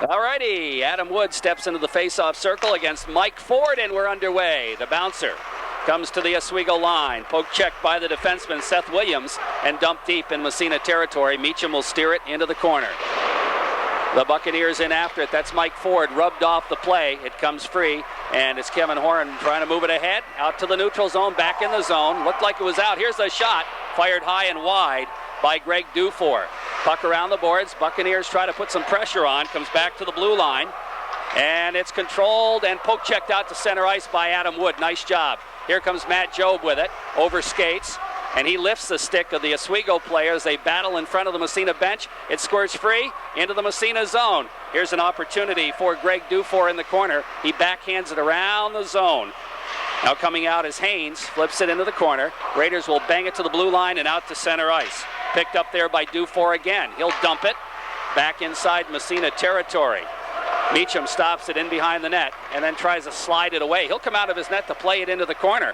All righty, Adam Wood steps into the face-off circle against Mike Ford, and we're underway. The bouncer comes to the Oswego line. Poke check by the defenseman, Seth Williams, and dumped deep in Massena territory. Meacham will steer it into the corner. The Buccaneers in after it. That's Mike Ford, rubbed off the play. It comes free, and it's Kevin Horan trying to move it ahead. Out to the neutral zone, back in the zone. Looked like it was out. Here's a shot, fired high and wide by Greg Dufour. Puck around the boards. Buccaneers try to put some pressure on. Comes back to the blue line. And it's controlled and poke checked out to center ice by Adam Wood. Nice job. Here comes Matt Jobe with it. Over skates. And he lifts the stick of the Oswego players. They battle in front of the Massena bench. It squirts free into the Massena zone. Here's an opportunity for Greg Dufour in the corner. He backhands it around the zone. Now coming out is Haynes. Flips it into the corner. Raiders will bang it to the blue line and out to center ice. Picked up there by Dufour again. He'll dump it back inside Massena territory. Meacham stops it in behind the net and then tries to slide it away. He'll come out of his net to play it into the corner.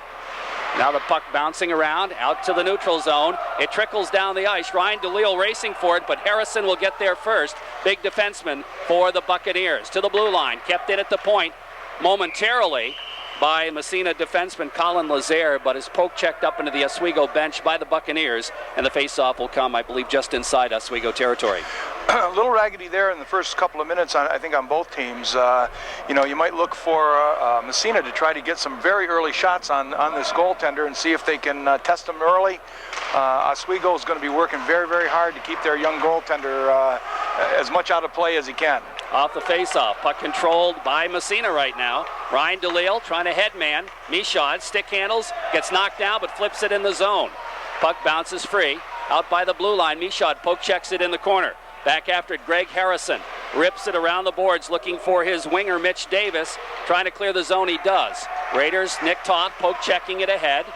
Now the puck bouncing around out to the neutral zone. It trickles down the ice. Ryan DeLille racing for it, but Harrison will get there first. Big defenseman for the Buccaneers. To the blue line. Kept in at the point momentarily by Massena defenseman Colin Lazare, but is poke checked up into the Oswego bench by the Buccaneers, and the face-off will come, I believe, just inside Oswego territory. A little raggedy there in the first couple of minutes, I think, on both teams. You might look for Massena to try to get some very early shots on this goaltender and see if they can test him early. Oswego is going to be working very, very hard to keep their young goaltender as much out of play as he can. Off the face-off, puck controlled by Massena right now. Ryan DeLille trying to headman. Michaud stick handles, gets knocked down, but flips it in the zone. Puck bounces free, out by the blue line. Michaud poke checks it in the corner. Back after it, Greg Harrison rips it around the boards, looking for his winger, Mitch Davis. Trying to clear the zone, he does. Raiders, Nick Toth poke checking it ahead.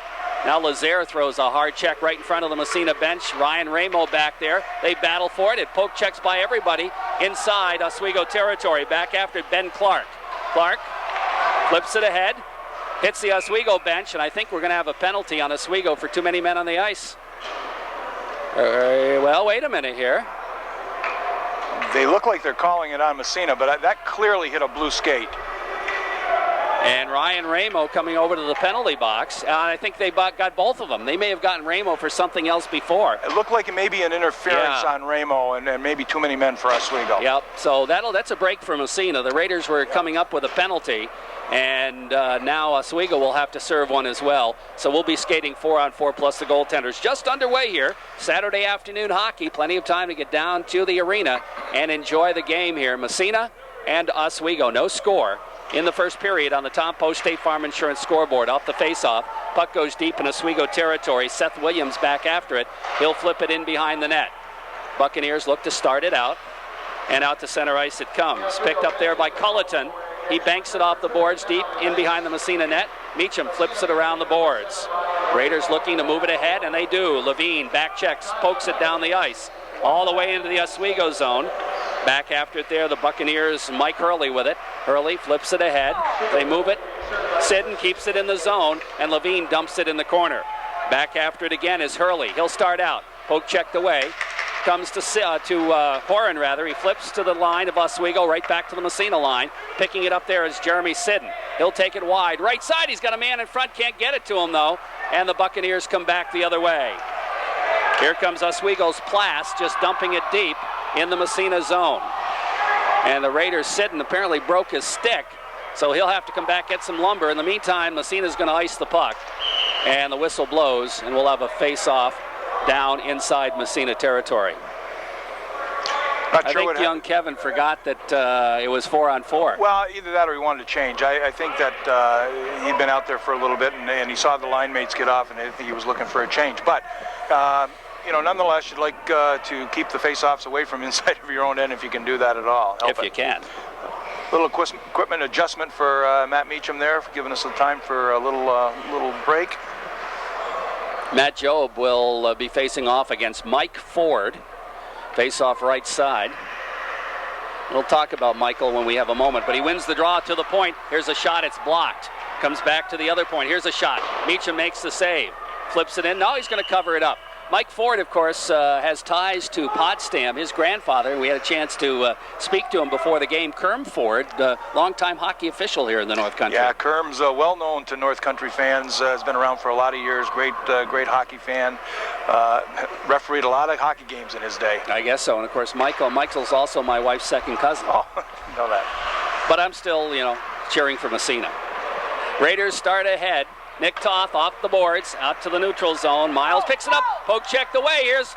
Now Lazare throws a hard check right in front of the Massena bench. Ryan Ramo back there. They battle for it. It poke checks by everybody inside Oswego territory. Back after Ben Clark. Clark flips it ahead. Hits the Oswego bench, and I think we're going to have a penalty on Oswego for too many men on the ice. Well, wait a minute here. They look like they're calling it on Massena, but that clearly hit a blue skate. And Ryan Ramo coming over to the penalty box. I think they got both of them. They may have gotten Ramo for something else before. It looked like it may be an interference on Ramo and maybe too many men for Oswego. Yep, so that's a break for Massena. The Raiders were coming up with a penalty, and now Oswego will have to serve one as well. So we'll be skating 4-on-4 plus the goaltenders. Just underway here. Saturday afternoon hockey. Plenty of time to get down to the arena and enjoy the game here. Massena and Oswego. No score in the first period on the Tom Post State Farm Insurance scoreboard. Off the face-off, puck goes deep in Oswego territory. Seth Williams back after it. He'll flip it in behind the net. Buccaneers look to start it out, and out to center ice it comes. Picked up there by Culleton. He banks it off the boards deep in behind the Massena net. Meacham flips it around the boards. Raiders looking to move it ahead, and they do. Levine back checks, pokes it down the ice, all the way into the Oswego zone. Back after it there, the Buccaneers, Mike Hurley with it. Hurley flips it ahead. They move it. Sidden keeps it in the zone, and Levine dumps it in the corner. Back after it again is Hurley. He'll start out. Poke checked away. Comes to Horan, rather. He flips to the line of Oswego, right back to the Massena line. Picking it up there is Jeremy Sidden. He'll take it wide. Right side, he's got a man in front. Can't get it to him, though. And the Buccaneers come back the other way. Here comes Oswego's Plass, just dumping it deep in the Massena zone. And the Raiders, Sidden apparently broke his stick, so he'll have to come back, get some lumber. In the meantime, Massena's going to ice the puck, and the whistle blows, and we'll have a face-off down inside Massena territory. I think young Kevin forgot that it was 4-on-4. Well, either that or he wanted to change. I think that he'd been out there for a little bit, and he saw the line mates get off, and I think he was looking for a change. But nonetheless, you'd like to keep the face-offs away from inside of your own end if you can do that at all. If you can. Little equipment adjustment for Matt Meacham there, for giving us the time for a little break. Matt Jobe will be facing off against Mike Ford. Face-off right side. We'll talk about Michael when we have a moment, but he wins the draw to the point. Here's a shot, it's blocked. Comes back to the other point. Here's a shot. Meacham makes the save. Flips it in. Now he's going to cover it up. Mike Ford, of course, has ties to Potsdam, his grandfather. We had a chance to speak to him before the game. Kerm Ford, longtime hockey official here in the North Country. Yeah, Kerm's well known to North Country fans. Has been around for a lot of years. Great hockey fan. Refereed a lot of hockey games in his day. I guess so. And of course, Michael's also my wife's second cousin. Oh, know that. But I'm still, cheering for Massena. Raiders start ahead. Nick Toth off the boards, out to the neutral zone. Miles picks it up, poke checked away. Here's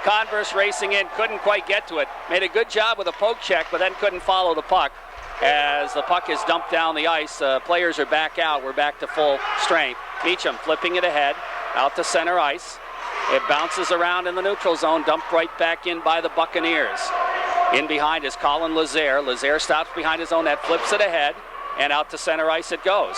Converse racing in, couldn't quite get to it. Made a good job with a poke check, but then couldn't follow the puck. As the puck is dumped down the ice, players are back out. We're back to full strength. Meacham flipping it ahead, out to center ice. It bounces around in the neutral zone, dumped right back in by the Buccaneers. In behind is Colin Lazaire. Lazaire stops behind his own net, flips it ahead, and out to center ice it goes.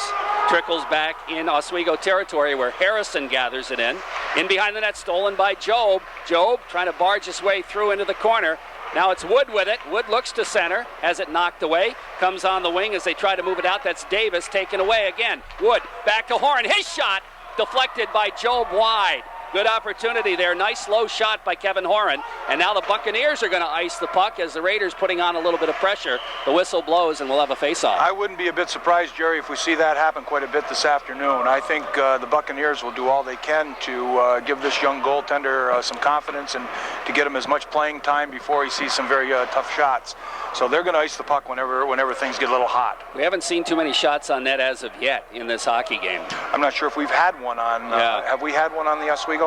Trickles back in Oswego territory where Harrison gathers it in. In behind the net, stolen by Job. Job trying to barge his way through into the corner. Now it's Wood with it. Wood looks to center, has it knocked away. Comes on the wing as they try to move it out. That's Davis taken away again. Wood back to Horn. His shot deflected by Job wide. Good opportunity there. Nice low shot by Kevin Horan. And now the Buccaneers are going to ice the puck as the Raiders putting on a little bit of pressure. The whistle blows and we'll have a face-off. I wouldn't be a bit surprised, Jerry, if we see that happen quite a bit this afternoon. I think the Buccaneers will do all they can to give this young goaltender some confidence and to get him as much playing time before he sees some very tough shots. So they're going to ice the puck whenever things get a little hot. We haven't seen too many shots on net as of yet in this hockey game. I'm not sure if we've had one on. Have we had one on the Oswego?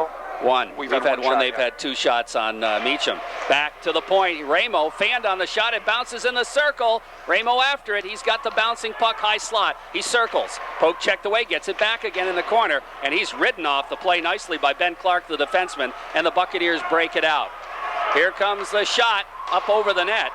One. We've had one. They've had two shots on Meacham. Back to the point. Ramo fanned on the shot. It bounces in the circle. Ramo after it. He's got the bouncing puck high slot. He circles. Poke checked away. Gets it back again in the corner. And he's ridden off the play nicely by Ben Clark, the defenseman. And the Buccaneers break it out. Here comes the shot up over the net.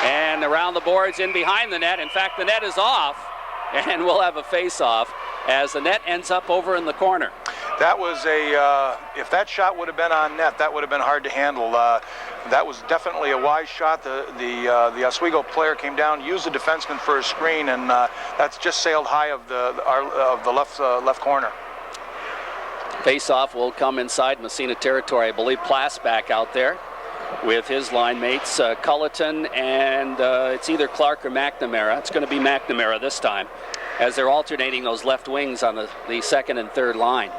And around the boards in behind the net. In fact, the net is off. And we'll have a face-off as the net ends up over in the corner. That was if that shot would have been on net, that would have been hard to handle. That was definitely a wise shot. The Oswego player came down, used the defenseman for a screen, and that's just sailed high of the left corner. Face-off will come inside Massena territory. I believe Plass back out there with his line mates, Culleton, and it's either Clark or McNamara. It's going to be McNamara this time, as they're alternating those left wings on the second and third line.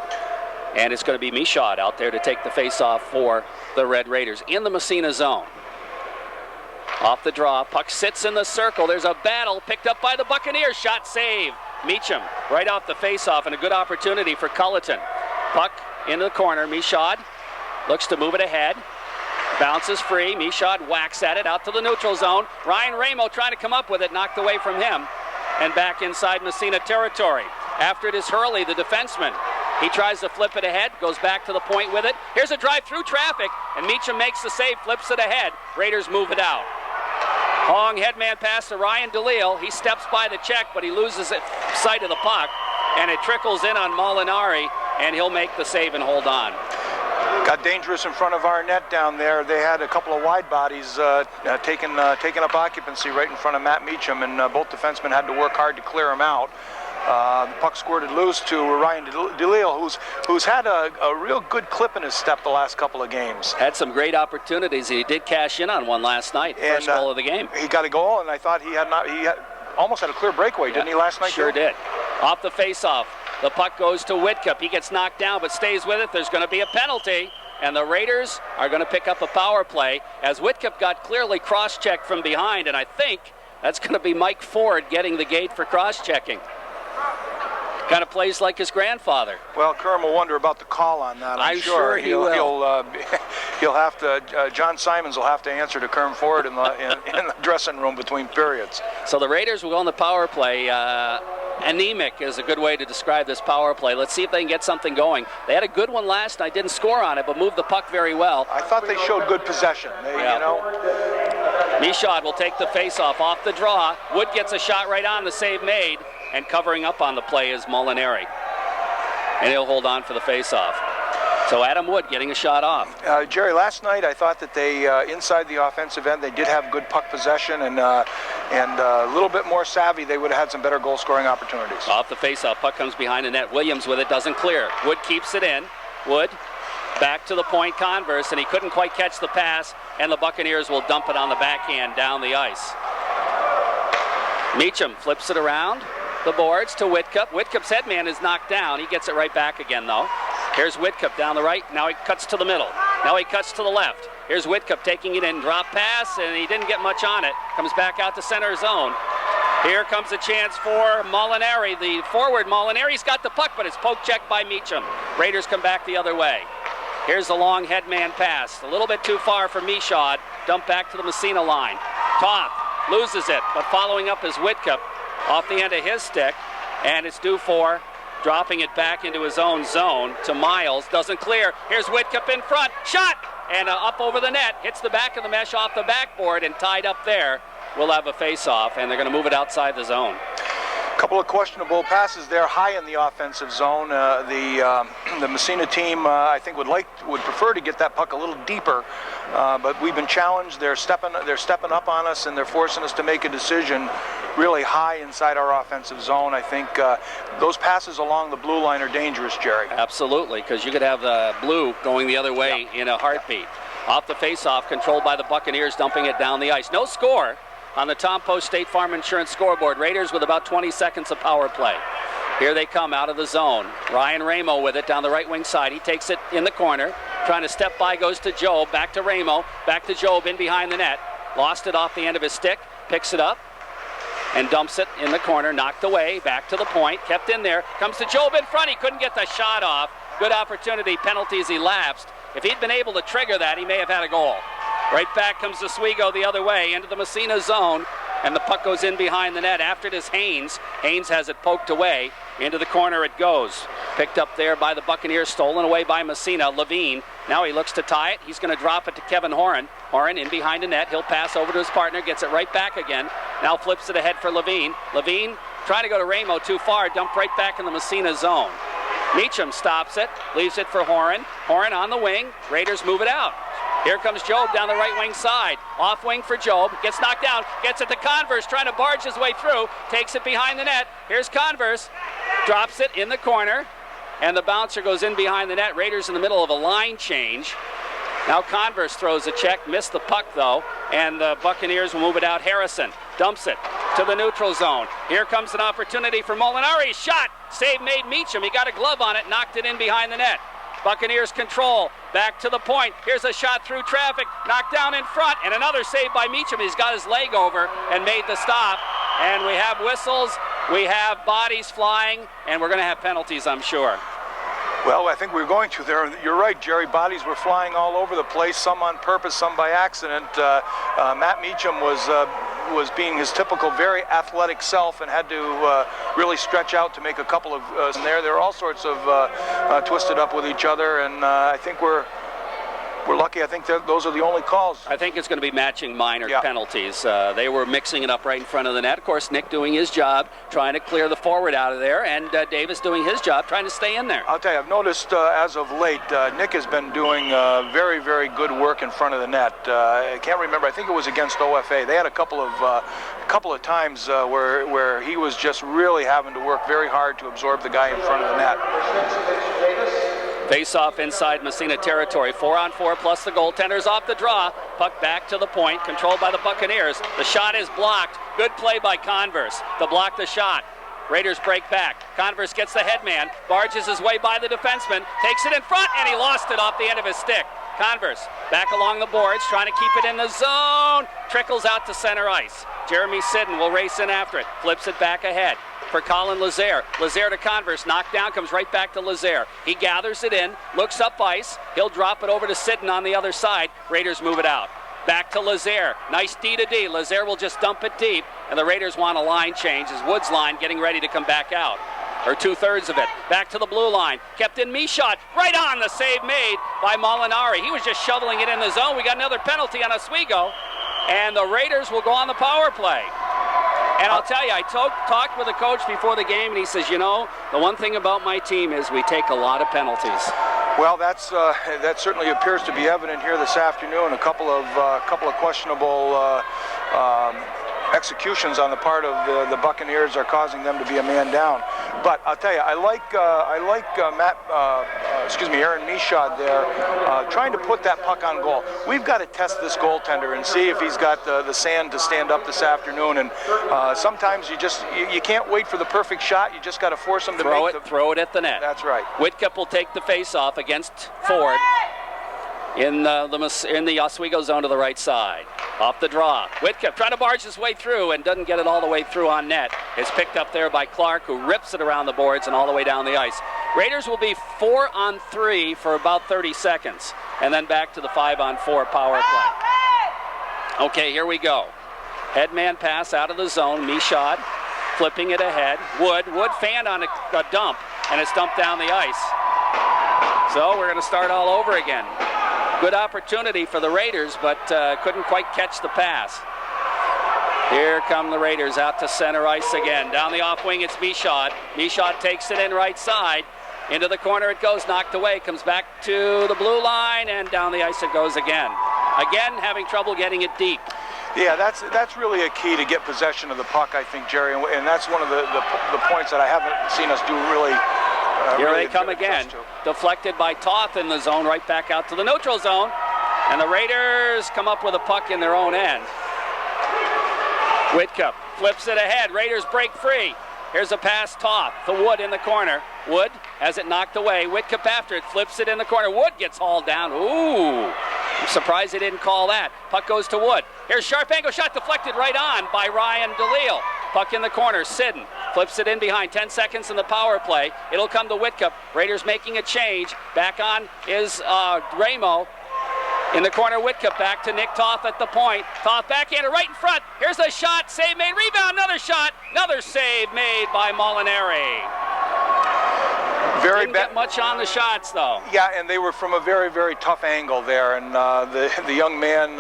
And it's going to be Michaud out there to take the face-off for the Red Raiders in the Massena zone. Off the draw, puck sits in the circle. There's a battle picked up by the Buccaneers. Shot save. Meacham right off the face-off, and a good opportunity for Culleton. Puck into the corner. Michaud looks to move it ahead. Bounces free. Michaud whacks at it out to the neutral zone. Ryan Ramo trying to come up with it, knocked away from him. And back inside Massena territory. After it is Hurley, the defenseman. He tries to flip it ahead, goes back to the point with it. Here's a drive through traffic, and Meacham makes the save, flips it ahead. Raiders move it out. Hong headman pass to Ryan DeLille. He steps by the check, but he loses sight of the puck, and it trickles in on Molinari, and he'll make the save and hold on. Got dangerous in front of our net down there. They had a couple of wide bodies taking up occupancy right in front of Matt Meacham, and both defensemen had to work hard to clear him out. The puck squirted loose to Ryan DeLille, who's had a real good clip in his step the last couple of games. Had some great opportunities. He did cash in on one last night, first goal of the game. He got a goal, and I thought he almost had a clear breakaway, didn't he, last night? Sure did. Off the face-off, the puck goes to Whitcup. He gets knocked down, but stays with it. There's going to be a penalty, and the Raiders are going to pick up a power play as Whitcup got clearly cross-checked from behind, and I think that's going to be Mike Ford getting the gate for cross-checking. Kind of plays like his grandfather. Well, Kerm will wonder about the call on that. I'm sure he will. He'll have to. John Simons will have to answer to Kerm Ford in the dressing room between periods. So the Raiders will go on the power play. Anemic is a good way to describe this power play. Let's see if they can get something going. They had a good one last night, didn't score on it, but moved the puck very well. I thought they showed good possession. Michaud will take the face-off off the draw. Wood gets a shot right on, the save made, and covering up on the play is Molinari. And he'll hold on for the face-off. So Adam Wood getting a shot off. Jerry, last night I thought that they, inside the offensive end, they did have good puck possession and a little bit more savvy. They would have had some better goal-scoring opportunities. Off the face-off, puck comes behind the net. Williams with it, doesn't clear. Wood keeps it in. Wood Back to the point, Converse, and he couldn't quite catch the pass, and the Buccaneers will dump it on the backhand down the ice. Meacham flips it around the boards to Whitcup. Whitcup's headman is knocked down. He gets it right back again, though. Here's Whitcup down the right. Now he cuts to the middle. Now he cuts to the left. Here's Whitcup taking it in. Drop pass, and he didn't get much on it. Comes back out to center zone. Here comes a chance for Molinari. The forward Molinari's got the puck, but it's poke checked by Meacham. Raiders come back the other way. Here's the long headman pass. A little bit too far for Michaud. Dump back to the Massena line. Toth loses it, but following up is Whitcup off the end of his stick, and it's due for dropping it back into his own zone to Miles. Doesn't clear. Here's Whitcup in front. Shot! And up over the net. Hits the back of the mesh off the backboard and tied up there. We'll have a face-off, and they're going to move it outside the zone. Couple of questionable passes there, high in the offensive zone. The Massena team, I think, would prefer to get that puck a little deeper, but we've been challenged. They're stepping up on us, and they're forcing us to make a decision really high inside our offensive zone. I think those passes along the blue line are dangerous, Jerry. Absolutely, because you could have the blue going the other way in a heartbeat. Off the face-off, controlled by the Buccaneers, dumping it down the ice. No score on the Tom Post State Farm Insurance scoreboard. Raiders with about 20 seconds of power play. Here they come out of the zone. Ryan Ramo with it down the right wing side. He takes it in the corner. Trying to step by, goes to Job. Back to Ramo. Back to Job in behind the net. Lost it off the end of his stick. Picks it up and dumps it in the corner. Knocked away. Back to the point. Kept in there. Comes to Job in front. He couldn't get the shot off. Good opportunity. Penalties elapsed. If he'd been able to trigger that, he may have had a goal. Right back comes Oswego the other way into the Massena zone, and the puck goes in behind the net. After it is Haynes. Haynes has it poked away. Into the corner it goes. Picked up there by the Buccaneers, stolen away by Massena. Levine, now he looks to tie it. He's going to drop it to Kevin Horan. Horan in behind the net. He'll pass over to his partner, gets it right back again. Now flips it ahead for Levine. Levine trying to go to Ramo too far, dumped right back in the Massena zone. Meacham stops it, leaves it for Horan. Horan on the wing. Raiders move it out. Here comes Job down the right wing side. Off wing for Job. Gets knocked down. Gets it to Converse. Trying to barge his way through. Takes it behind the net. Here's Converse. Drops it in the corner. And the bouncer goes in behind the net. Raiders in the middle of a line change. Now Converse throws a check. Missed the puck though. And the Buccaneers will move it out. Harrison dumps it to the neutral zone. Here comes an opportunity for Molinari. Shot. Save made Meacham. He got a glove on it. Knocked it in behind the net. Buccaneers control, back to the point. Here's a shot through traffic, knocked down in front, and another save by Meacham. He's got his leg over and made the stop. And we have whistles, we have bodies flying, and we're going to have penalties, I'm sure. Well, I think we're going to there. You're right, Jerry. Bodies were flying all over the place, some on purpose, some by accident. Matt Meacham was being his typical very athletic self and had to really stretch out to make a couple of there. There are all sorts of twisted up with each other, and I think we're lucky. I think those are the only calls. I think it's going to be matching minor penalties. They were mixing it up right in front of the net. Of course, Nick doing his job, trying to clear the forward out of there, and Davis doing his job, trying to stay in there. I'll tell you, I've noticed as of late, Nick has been doing very, very good work in front of the net. I can't remember. I think it was against OFA. They had a couple of times where he was just really having to work very hard to absorb the guy in front of the net. Face-off inside Massena territory. 4-on-4 plus the goaltenders off the draw. Puck back to the point, controlled by the Buccaneers. The shot is blocked. Good play by Converse to block the shot. Raiders break back. Converse gets the headman, barges his way by the defenseman, takes it in front, and he lost it off the end of his stick. Converse back along the boards, trying to keep it in the zone. Trickles out to center ice. Jeremy Sidden will race in after it. Flips it back ahead for Colin Lazaire. Lazaire to Converse, knocked down, comes right back to Lazaire. He gathers it in, looks up ice. He'll drop it over to Sidden on the other side. Raiders move it out. Back to Lazaire. Nice D to D. Lazaire will just dump it deep, and the Raiders want a line change as Woods' line getting ready to come back out. Or 2/3 of it. Back to the blue line. Kept in Michaud. Right on the save made by Molinari. He was just shoveling it in the zone. We got another penalty on Oswego, and the Raiders will go on the power play. And I'll tell you, I talked with the coach before the game, and he says, you know, the one thing about my team is we take a lot of penalties. Well, that certainly appears to be evident here this afternoon. A couple of questionable executions on the part of the Buccaneers are causing them to be a man down. But I'll tell you, I like Matt Aaron Michaud there, trying to put that puck on goal. We've got to test this goaltender and see if he's got the sand to stand up this afternoon. And sometimes you can't wait for the perfect shot. You just got to force him to throw it at the net. That's right. Whitcup will take the face-off against Ford in the Oswego zone to the right side. Off the draw. Whitcup trying to barge his way through and doesn't get it all the way through on net. It's picked up there by Clark, who rips it around the boards and all the way down the ice. Raiders will be 4-on-3 for about 30 seconds, and then back to the 5-on-4 power play. Okay, here we go. Headman pass out of the zone. Michaud flipping it ahead. Wood fanned on a dump, and it's dumped down the ice. So we're going to start all over again. Good opportunity for the Raiders, but couldn't quite catch the pass. Here come the Raiders out to center ice again. Down the off wing, it's Michaud. Michaud takes it in right side. Into the corner it goes, knocked away, comes back to the blue line, and down the ice it goes again. Again, having trouble getting it deep. Yeah, that's really a key to get possession of the puck, I think, Jerry, and that's one of the points that I haven't seen us do really. Here they come again. Deflected by Toth in the zone, right back out to the neutral zone. And the Raiders come up with a puck in their own end. Whitcup flips it ahead. Raiders break free. Here's a pass, Toth to Wood in the corner. Wood has it knocked away. Whitcup after it, flips it in the corner. Wood gets hauled down. Ooh, I'm surprised they didn't call that. Puck goes to Wood. Here's sharp angle shot deflected right on by Ryan DeLille. Puck in the corner, Sidden flips it in behind. 10 seconds in the power play. It'll come to Whitcup. Raiders making a change. Back on is Ramo. In the corner, Whitcup back to Nick Toth at the point. Toth backhander right in front. Here's a shot, save made, rebound, another shot. Another save made by Molinari. Didn't get much on the shots, though. Yeah, and they were from a very, very tough angle there. And the young man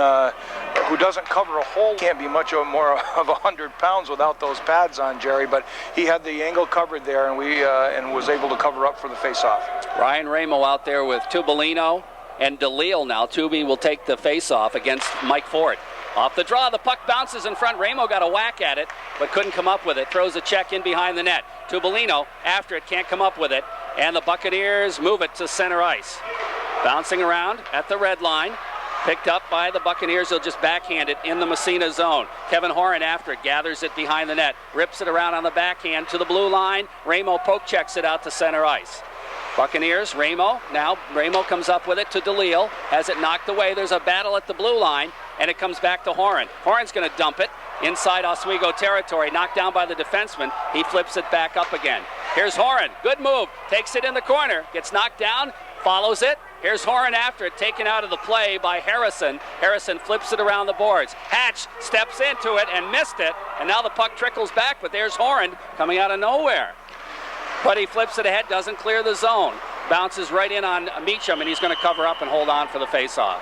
who doesn't cover a hole can't be much more of 100 pounds without those pads on, Jerry. But he had the angle covered there, and was able to cover up for the face-off. Ryan Ramo out there with Tubolino and DeLille now. Tubby will take the face-off against Mike Ford. Off the draw, the puck bounces in front. Ramo got a whack at it, but couldn't come up with it. Throws a check in behind the net. Tubolino after it, can't come up with it. And the Buccaneers move it to center ice. Bouncing around at the red line. Picked up by the Buccaneers. They'll just backhand it in the Massena zone. Kevin Horan after it, gathers it behind the net. Rips it around on the backhand to the blue line. Ramo poke checks it out to center ice. Buccaneers, Ramo. Now Ramo comes up with it to DeLille. Has it knocked away. There's a battle at the blue line, and it comes back to Horan. Horan's going to dump it inside Oswego territory. Knocked down by the defenseman. He flips it back up again. Here's Horan. Good move. Takes it in the corner. Gets knocked down. Follows it. Here's Horan after it. Taken out of the play by Harrison. Harrison flips it around the boards. Hatch steps into it and missed it. And now the puck trickles back, but there's Horan coming out of nowhere. But he flips it ahead, doesn't clear the zone. Bounces right in on Meacham, and he's going to cover up and hold on for the face-off.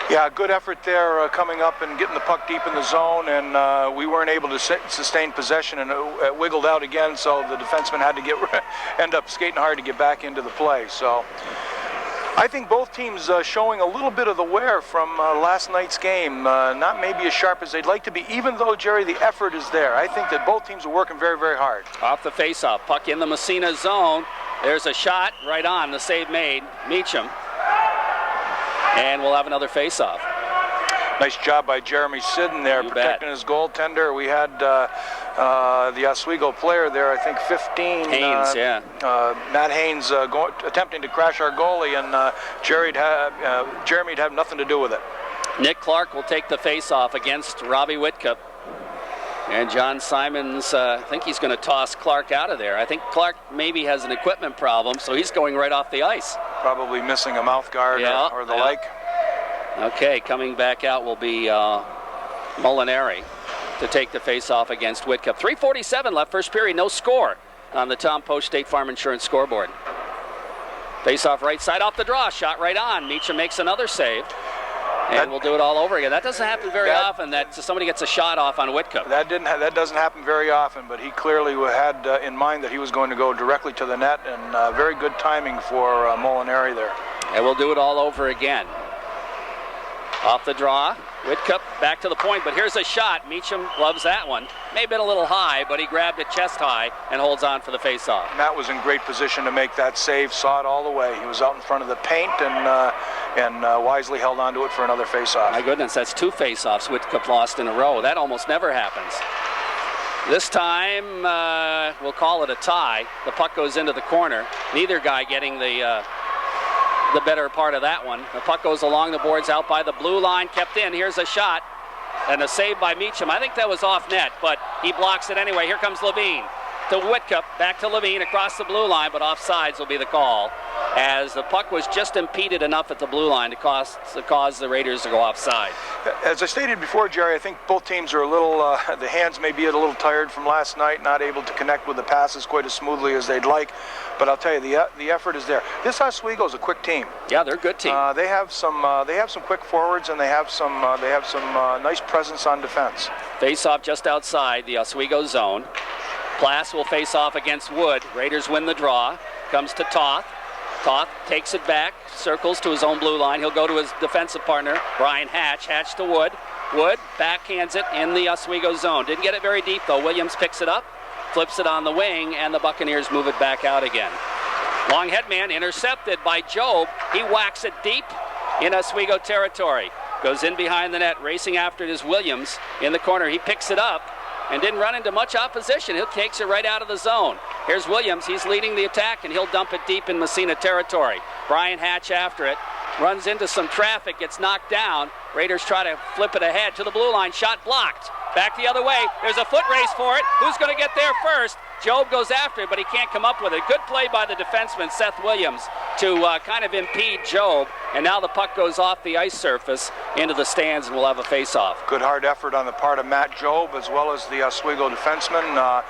Yeah, good effort there coming up and getting the puck deep in the zone, and we weren't able to sustain possession, and it wiggled out again, so the defenseman had to end up skating hard to get back into the play. So I think both teams showing a little bit of the wear from last night's game, not maybe as sharp as they'd like to be, even though, Jerry, the effort is there. I think that both teams are working very, very hard. Off the face-off, puck in the Massena zone. There's a shot right on, the save made, Meacham. And we'll have another face-off. Nice job by Jeremy Sidden there, protecting his goaltender. We had the Oswego player there, I think 15. Haynes, Matt Haynes attempting to crash our goalie, and Jeremy'd have nothing to do with it. Nick Clark will take the face-off against Robbie Whitcup. And John Simons, I think he's going to toss Clark out of there. I think Clark maybe has an equipment problem, so he's going right off the ice. Probably missing a mouth guard or the like. Okay, coming back out will be Molinari to take the face-off against Whitcup. 3:47 left, first period, no score on the Tom Post State Farm Insurance scoreboard. Face-off right side off the draw, shot right on. Meacham makes another save. And we'll do it all over again. That doesn't happen very often, that somebody gets a shot off on Whitcup. That doesn't happen very often, but he clearly had in mind that he was going to go directly to the net, and very good timing for Molinari there. And we'll do it all over again. Off the draw, Whitcup back to the point, but here's a shot. Meacham loves that one. May have been a little high, but he grabbed it chest high and holds on for the face-off. Matt was in great position to make that save, saw it all the way. He was out in front of the paint and wisely held on to it for another face-off. My goodness, that's 2 face-offs Whitcup lost in a row. That almost never happens. This time, we'll call it a tie. The puck goes into the corner. Neither guy getting the better part of that one. The puck goes along the boards out by the blue line, kept in. Here's a shot and a save by Meacham. I think that was off net, but he blocks it anyway. Here comes Levine to Whitcup, back to Levine across the blue line, but offsides will be the call, as the puck was just impeded enough at the blue line to cause the Raiders to go offside. As I stated before, Jerry, I think both teams are a little, the hands may be a little tired from last night, not able to connect with the passes quite as smoothly as they'd like, but I'll tell you, the effort is there. This Oswego is a quick team. Yeah, they're a good team. They have some quick forwards, and they have some nice presence on defense. Face off just outside the Oswego zone. Plass will face off against Wood. Raiders win the draw. Comes to Toth. Toth takes it back, circles to his own blue line. He'll go to his defensive partner, Brian Hatch. Hatch to Wood. Wood backhands it in the Oswego zone. Didn't get it very deep, though. Williams picks it up, flips it on the wing, and the Buccaneers move it back out again. Long head man intercepted by Job. He whacks it deep in Oswego territory. Goes in behind the net, racing after it is Williams in the corner. He picks it up and didn't run into much opposition. He takes it right out of the zone. Here's Williams. He's leading the attack, and he'll dump it deep in Massena territory. Brian Hatch after it. Runs into some traffic, gets knocked down. Raiders try to flip it ahead to the blue line. Shot blocked. Back the other way. There's a foot race for it. Who's going to get there first? Job goes after it, but he can't come up with it. Good play by the defenseman, Seth Williams, to kind of impede Job. And now the puck goes off the ice surface into the stands, and we'll have a face-off. Good hard effort on the part of Matt Job, as well as the Oswego defenseman.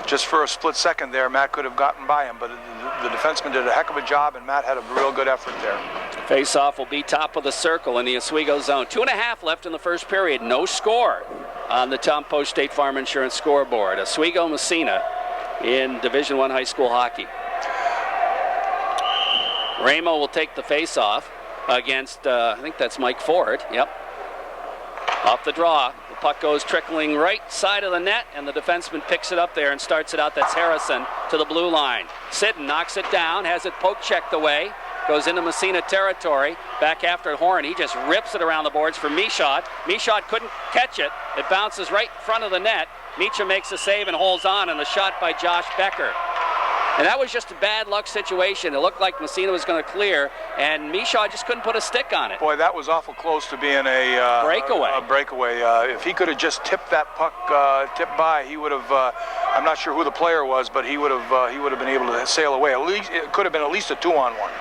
Just for a split second there, Matt could have gotten by him, but the defenseman did a heck of a job, and Matt had a real good effort there. Face-off will be top of the circle in the Oswego zone. 2.5 left in the first period. No score on the Tom Post State Farm Insurance scoreboard. Oswego Massena in Division I high school hockey. Ramo will take the face-off against, I think that's Mike Ford. Yep. Off the draw. The puck goes trickling right side of the net, and the defenseman picks it up there and starts it out. That's Harrison to the blue line. Sidden knocks it down, has it poke checked away. Goes into Massena territory, back after Horn. He just rips it around the boards for Michaud. Michaud couldn't catch it. It bounces right in front of the net. Meacham makes a save and holds on, and the shot by Josh Becker. And that was just a bad luck situation. It looked like Massena was going to clear, and Michaud just couldn't put a stick on it. Boy, that was awful close to being a breakaway. A breakaway. If he could have just tipped that puck, tipped by, he would have. I'm not sure who the player was, but he would have been able to sail away. At least it could have been at least a 2-on-1.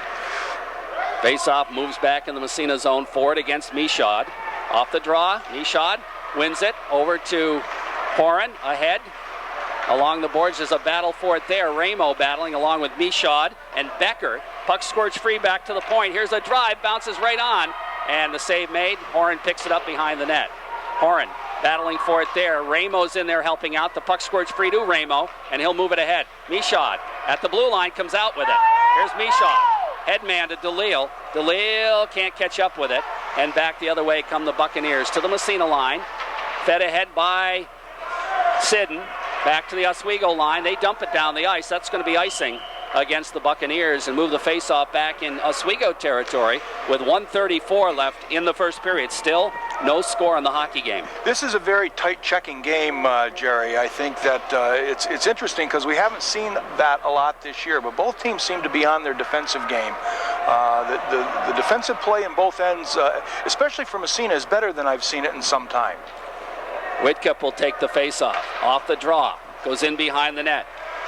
Face-off moves back in the Massena zone. Ford against Michaud. Off the draw, Michaud wins it over to Horan ahead. Along the boards, there's a battle for it there. Ramo battling along with Michaud and Becker. Puck squirts free back to the point. Here's a drive, bounces right on, and the save made. Horan picks it up behind the net. Horan battling for it there. Ramo's in there helping out. The puck squirts free to Ramo, and he'll move it ahead. Michaud at the blue line comes out with it. Here's Michaud. Headman to DeLille. DeLille can't catch up with it, and back the other way come the Buccaneers to the Massena line. Fed ahead by Sidden. Back to the Oswego line. They dump it down the ice. That's going to be icing against the Buccaneers and move the face-off back in Oswego territory with 1:34 left in the first period. Still no score in the hockey game. This is a very tight checking game, Jerry. I think that it's interesting because we haven't seen that a lot this year, but both teams seem to be on their defensive game. The defensive play in both ends, especially for Massena, is better than I've seen it in some time. Whitcup will take the face-off. Off the draw. Goes in behind the net.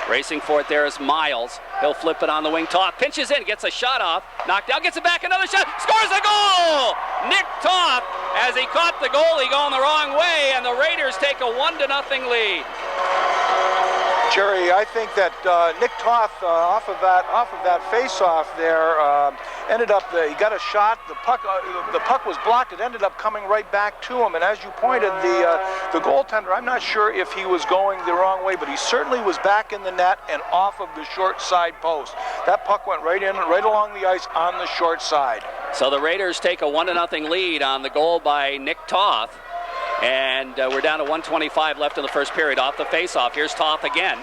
Racing for it there is Miles. He'll flip it on the wing. Toth pinches in, gets a shot off. Knocked out, gets it back, another shot. Scores a goal! Nick Toth, as he caught the goalie going the wrong way, and the Raiders take a 1-0 lead. Jerry, I think that Nick Toth off of that face-off there ended up. He got a shot. The puck was blocked. It ended up coming right back to him. And as you pointed, the goaltender, I'm not sure if he was going the wrong way, but he certainly was back in the net and off of the short side post. That puck went right in, right along the ice on the short side. So the Raiders take a 1-0 lead on the goal by Nick Toth. And we're down to 1:25 left in the first period off the faceoff. Here's Toth again,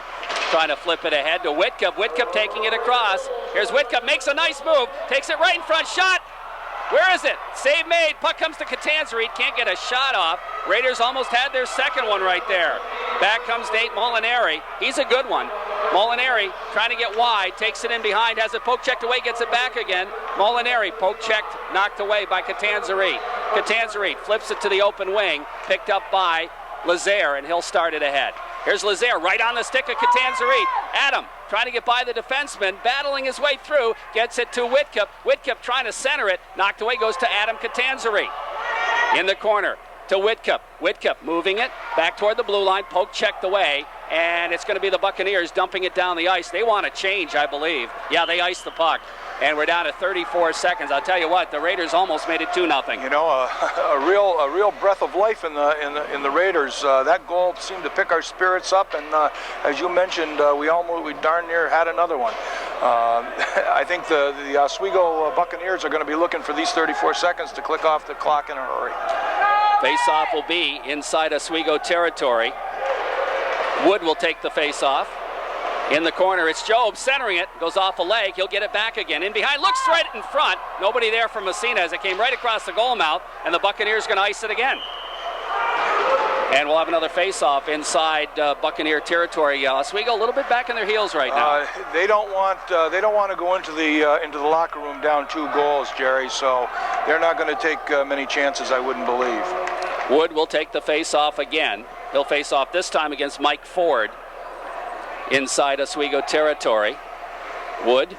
trying to flip it ahead to Whitcup. Whitcup taking it across. Here's Whitcup, makes a nice move, takes it right in front, shot. Where is it? Save made. Puck comes to Catanzarite. Can't get a shot off. Raiders almost had their second one right there. Back comes Nate Molinari. He's a good one. Molinari trying to get wide. Takes it in behind. Has it poke checked away. Gets it back again. Molinari poke checked. Knocked away by Catanzarite. Catanzarite flips it to the open wing. Picked up by Lazaire, and he'll start it ahead. Here's Lazaire right on the stick of Catanzarite. Adam trying to get by the defenseman, battling his way through, gets it to Whitcup. Whitcup trying to center it, knocked away, goes to Adam Catanzarite. In the corner to Whitcup. Whitcup moving it back toward the blue line, poke checked away, and it's going to be the Buccaneers dumping it down the ice. They want to change, I believe. Yeah, they iced the puck. And we're down to 34 seconds. I'll tell you what, the Raiders almost made it 2-0. You know, a real breath of life in the Raiders. That goal seemed to pick our spirits up, and as you mentioned, we darn near had another one. I think the Oswego Buccaneers are going to be looking for these 34 seconds to click off the clock in a hurry. Face-off will be inside Oswego territory. Wood will take the face-off. In the corner, it's Job centering it, goes off a leg, he'll get it back again. In behind, looks right in front. Nobody there from Massena as it came right across the goal mouth, and the Buccaneers going to ice it again. And we'll have another face-off inside Buccaneer territory. Oswego a little bit back in their heels right now. They don't want to go into the locker room down 2 goals, Jerry. So they're not going to take many chances, I wouldn't believe. Wood will take the face-off again. He'll face off this time against Mike Ford inside Oswego territory. Wood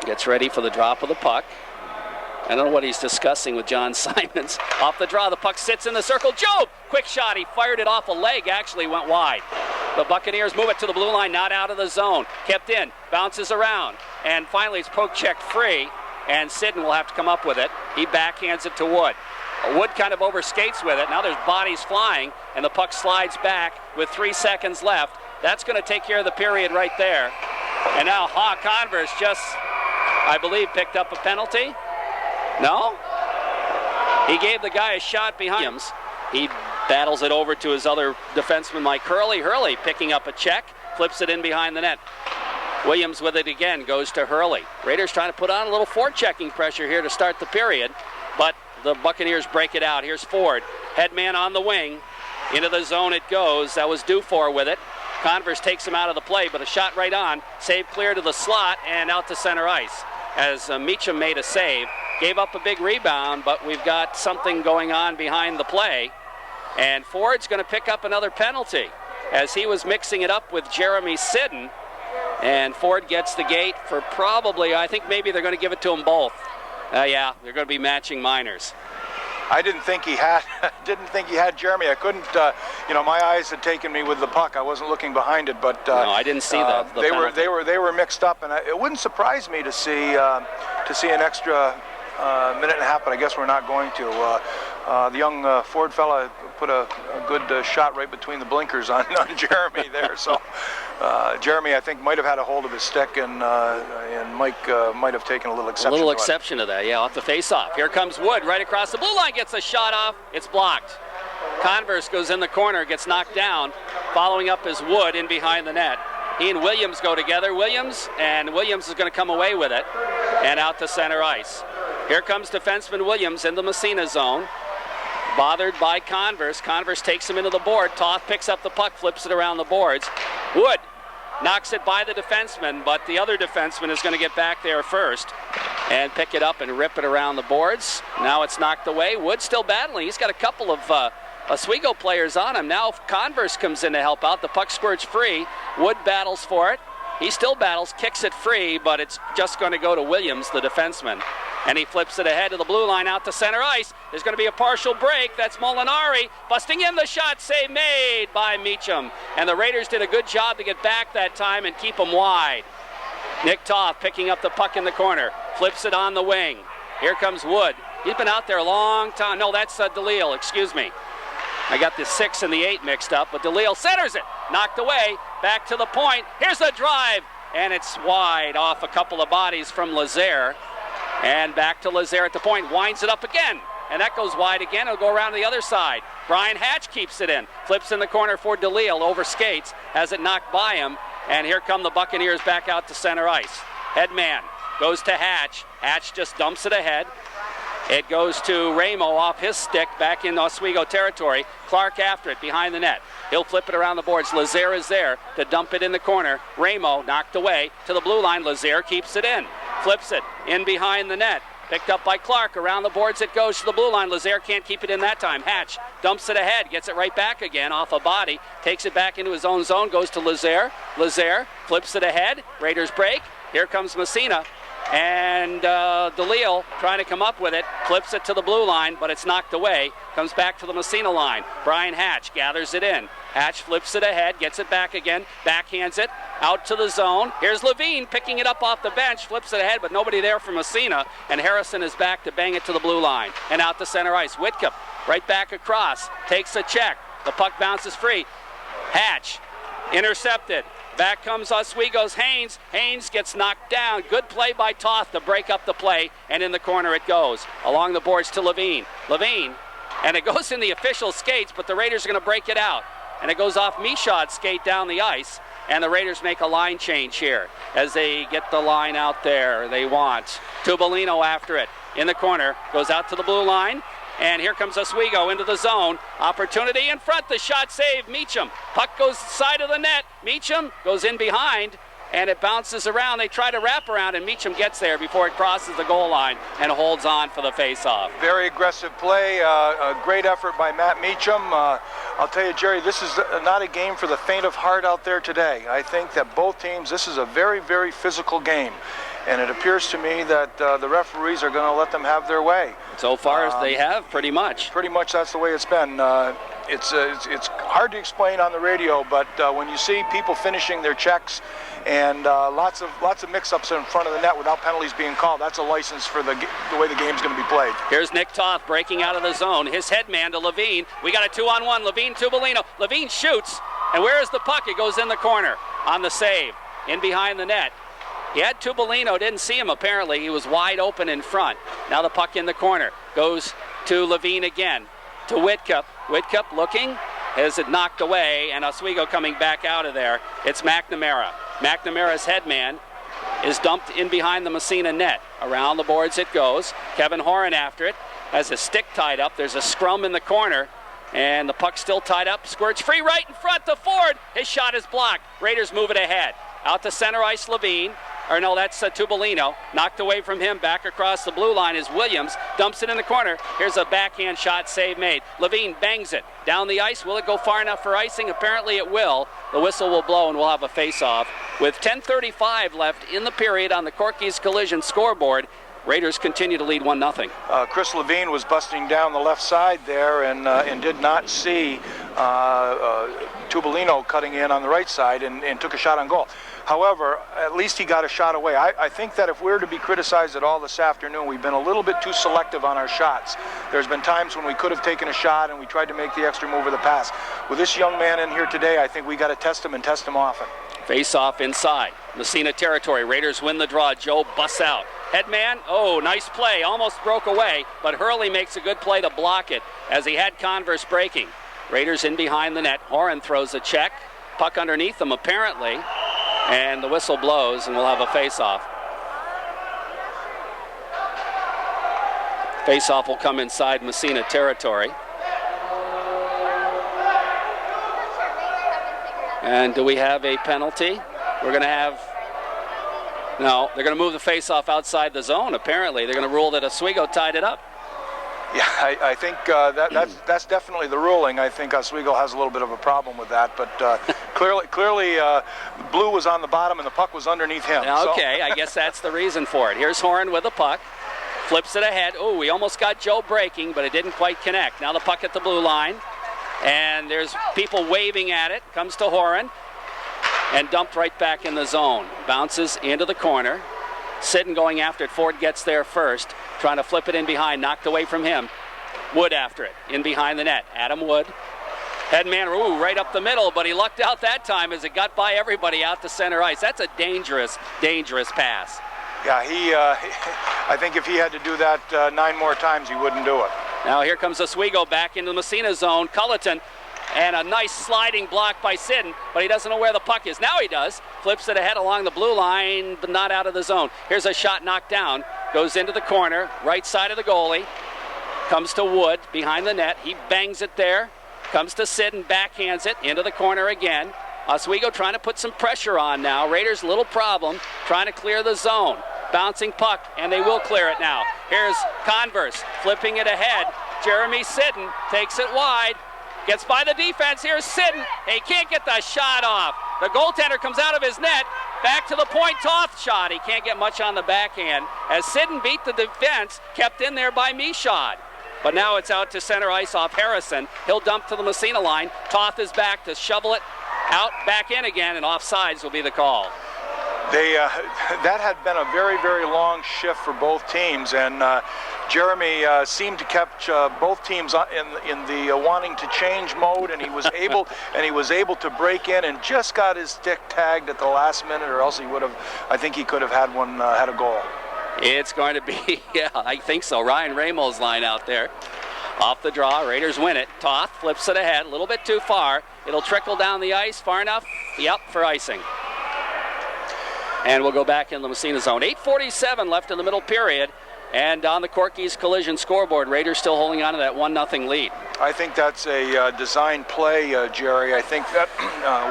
gets ready for the drop of the puck. I don't know what he's discussing with John Simons. Off the draw, the puck sits in the circle. Job, quick shot. He fired it off a leg, actually went wide. The Buccaneers move it to the blue line, not out of the zone. Kept in, bounces around, and finally it's poke checked free, and Sidden will have to come up with it. He backhands it to Wood. Wood kind of overskates with it. Now there's bodies flying, and the puck slides back with 3 seconds left. That's going to take care of the period right there. And now Converse just, I believe, picked up a penalty. No? He gave the guy a shot behind him. He battles it over to his other defenseman, Mike Hurley. Hurley picking up a check, flips it in behind the net. Williams with it again, goes to Hurley. Raiders trying to put on a little forechecking pressure here to start the period, but the Buccaneers break it out. Here's Ford, headman on the wing. Into the zone it goes. That was Dufour with it. Converse takes him out of the play, but a shot right on. Save clear to the slot and out to center ice. As Meacham made a save. Gave up a big rebound, but we've got something going on behind the play. And Ford's going to pick up another penalty as he was mixing it up with Jeremy Sidden. And Ford gets the gate for probably, I think maybe they're going to give it to them both. Yeah, they're going to be matching minors. I didn't think he had Jeremy. I couldn't, my eyes had taken me with the puck. I wasn't looking behind it, but no, I didn't see that. They were mixed up, and it wouldn't surprise me to see an extra minute and a half, but I guess we're not going to. The young Ford fella put a good shot right between the blinkers on Jeremy there. So Jeremy, I think, might have had a hold of his stick, and Mike might have taken a little exception. A little exception to that, yeah, off the face-off. Here comes Wood right across the blue line, gets a shot off. It's blocked. Converse goes in the corner, gets knocked down. Following up is Wood in behind the net. He and Williams go together. Williams is going to come away with it and out to center ice. Here comes defenseman Williams in the Massena zone. Bothered by Converse. Converse takes him into the board. Toth picks up the puck, flips it around the boards. Wood knocks it by the defenseman, but the other defenseman is going to get back there first and pick it up and rip it around the boards. Now it's knocked away. Wood still battling. He's got a couple of Oswego players on him. Now Converse comes in to help out. The puck squirts free. Wood battles for it. He still battles, kicks it free, but it's just going to go to Williams, the defenseman. And he flips it ahead to the blue line out to center ice. There's going to be a partial break. That's Molinari busting in the shot. Save made by Meacham. And the Raiders did a good job to get back that time and keep them wide. Nick Toth picking up the puck in the corner. Flips it on the wing. Here comes Wood. He's been out there a long time. No, that's DeLille, excuse me. I got the 6 and the 8 mixed up, but DeLille centers it. Knocked away. Back to the point. Here's a drive. and it's wide off a couple of bodies from Lazaire. And back to Lazaire at the point, winds it up again. And that goes wide again. It'll go around to the other side. Brian Hatch keeps it in. Flips in the corner for DeLille. Over skates. Has it knocked by him. And here come the Buccaneers back out to center ice. Headman goes to Hatch. Hatch just dumps it ahead. It goes to Ramo off his stick back in Oswego territory. Clark after it behind the net. He'll flip it around the boards. Lazaire is there to dump it in the corner. Ramo knocked away to the blue line. Lazaire keeps it in. Flips it in behind the net. Picked up by Clark. Around the boards it goes to the blue line. Lazaire can't keep it in that time. Hatch dumps it ahead. Gets it right back again off a body. Takes it back into his own zone. Goes to Lazaire. Lazaire flips it ahead. Raiders break. Here comes Massena. And DeLille trying to come up with it. Flips it to the blue line, but it's knocked away. Comes back to the Massena line. Brian Hatch gathers it in. Hatch flips it ahead, gets it back again, backhands it out to the zone. Here's Levine picking it up off the bench, flips it ahead, but nobody there for Massena. And Harrison is back to bang it to the blue line. And out to center ice. Whitcup right back across, takes a check. The puck bounces free. Hatch intercepted. Back comes Oswego's Haynes. Haynes gets knocked down. Good play by Toth to break up the play, and in the corner it goes. Along the boards to Levine. Levine, and it goes in the official skates, but the Raiders are going to break it out. And it goes off Michaud's skate down the ice, and the Raiders make a line change here as they get the line out there they want. Tubolino after it. In the corner, goes out to the blue line. And here comes Oswego into the zone. Opportunity in front. The shot save. Meacham. Puck goes side of the net. Meacham goes in behind. And it bounces around. They try to wrap around, and Meacham gets there before it crosses the goal line and holds on for the face-off. Very aggressive play. A great effort by Matt Meacham. I'll tell you, Jerry, this is not a game for the faint of heart out there today. I think that both teams, this is a very, very physical game. And it appears to me that the referees are going to let them have their way. So far as they have, pretty much. Pretty much that's the way it's been. It's hard to explain on the radio, but when you see people finishing their checks and lots of mix-ups in front of the net without penalties being called, that's a license for the way the game's going to be played. Here's Nick Toth breaking out of the zone. His headman to Levine. We got a 2-on-1. Levine, Tubolino. Levine shoots, and where is the puck? It goes in the corner on the save, in behind the net. He had Tubolino, didn't see him apparently. He was wide open in front. Now the puck in the corner. Goes to Levine again. To Whitcup. Whitcup looking. Has it knocked away, and Oswego coming back out of there. It's McNamara. McNamara's headman is dumped in behind the Massena net. Around the boards it goes. Kevin Horan after it. Has a stick tied up. There's a scrum in the corner. And the puck still tied up. Squirts free right in front to Ford. His shot is blocked. Raiders move it ahead. Out to center ice, Levine. Or no, that's Tubolino. Knocked away from him. Back across the blue line is Williams. Dumps it in the corner. Here's a backhand shot, save made. Levine bangs it down the ice. Will it go far enough for icing? Apparently it will. The whistle will blow and we'll have a face-off. With 10:35 left in the period on the Corky's Collision scoreboard, Raiders continue to lead 1-0. Chris Levine was busting down the left side there and did not see Tubolino cutting in on the right side and took a shot on goal. However, at least he got a shot away. I think that if we're to be criticized at all this afternoon, we've been a little bit too selective on our shots. There's been times when we could have taken a shot and we tried to make the extra move of the pass. With this young man in here today, I think we got to test him and test him often. Face off inside. Massena territory. Raiders win the draw. Joe busts out. Headman, oh, nice play. Almost broke away, but Hurley makes a good play to block it as he had Converse breaking. Raiders in behind the net. Horan throws a check. Puck underneath them, apparently. And the whistle blows, and we'll have a face-off. Face-off will come inside Massena territory. And do we have a penalty? We're going to have... No, they're going to move the face-off outside the zone, apparently. They're going to rule that Oswego tied it up. Yeah, I think that's definitely the ruling. I think Oswego has a little bit of a problem with that, but clearly Blue was on the bottom and the puck was underneath him. Okay, I guess that's the reason for it. Here's Horan with the puck. Flips it ahead. Oh, we almost got Joe breaking, but it didn't quite connect. Now the puck at the blue line, and there's people waving at it. Comes to Horan, and dumped right back in the zone. Bounces into the corner. Sitten going after it. Ford gets there first. Trying to flip it in behind. Knocked away from him. Wood after it. In behind the net. Adam Wood Headman, right up the middle, but he lucked out that time as it got by everybody out to center ice. That's a dangerous, dangerous pass. Yeah, I think if he had to do that 9 more times, he wouldn't do it. Now here comes Oswego back into the Massena zone. Culleton, and a nice sliding block by Sidden, but he doesn't know where the puck is. Now he does. Flips it ahead along the blue line, but not out of the zone. Here's a shot knocked down. Goes into the corner, right side of the goalie. Comes to Wood, behind the net. He bangs it there. Comes to Sidden, backhands it into the corner again. Oswego trying to put some pressure on now. Raiders, little problem, trying to clear the zone. Bouncing puck, and they will clear it now. Here's Converse, flipping it ahead. Jeremy Sidden takes it wide. Gets by the defense. Here's Sidden. He can't get the shot off. The goaltender comes out of his net. Back to the point, Toth shot. He can't get much on the backhand. As Sidden beat the defense, kept in there by Michaud. But now it's out to center ice off Harrison. He'll dump to the Massena line. Toth is back to shovel it out, back in again, and offsides will be the call. That had been a very, very long shift for both teams, and Jeremy seemed to catch both teams in the wanting to change mode, and he was able to break in and just got his stick tagged at the last minute, or else he would have. I think he could have had a goal. It's going to be, yeah, I think so. Ryan Ramos' line out there. Off the draw, Raiders win it. Toth flips it ahead, a little bit too far. It'll trickle down the ice far enough. Yep, for icing. And we'll go back in the Massena zone. 8:47 left in the middle period. And on the Corky's collision scoreboard, Raiders still holding on to that 1-0 lead. I think that's a design play, Jerry. I think that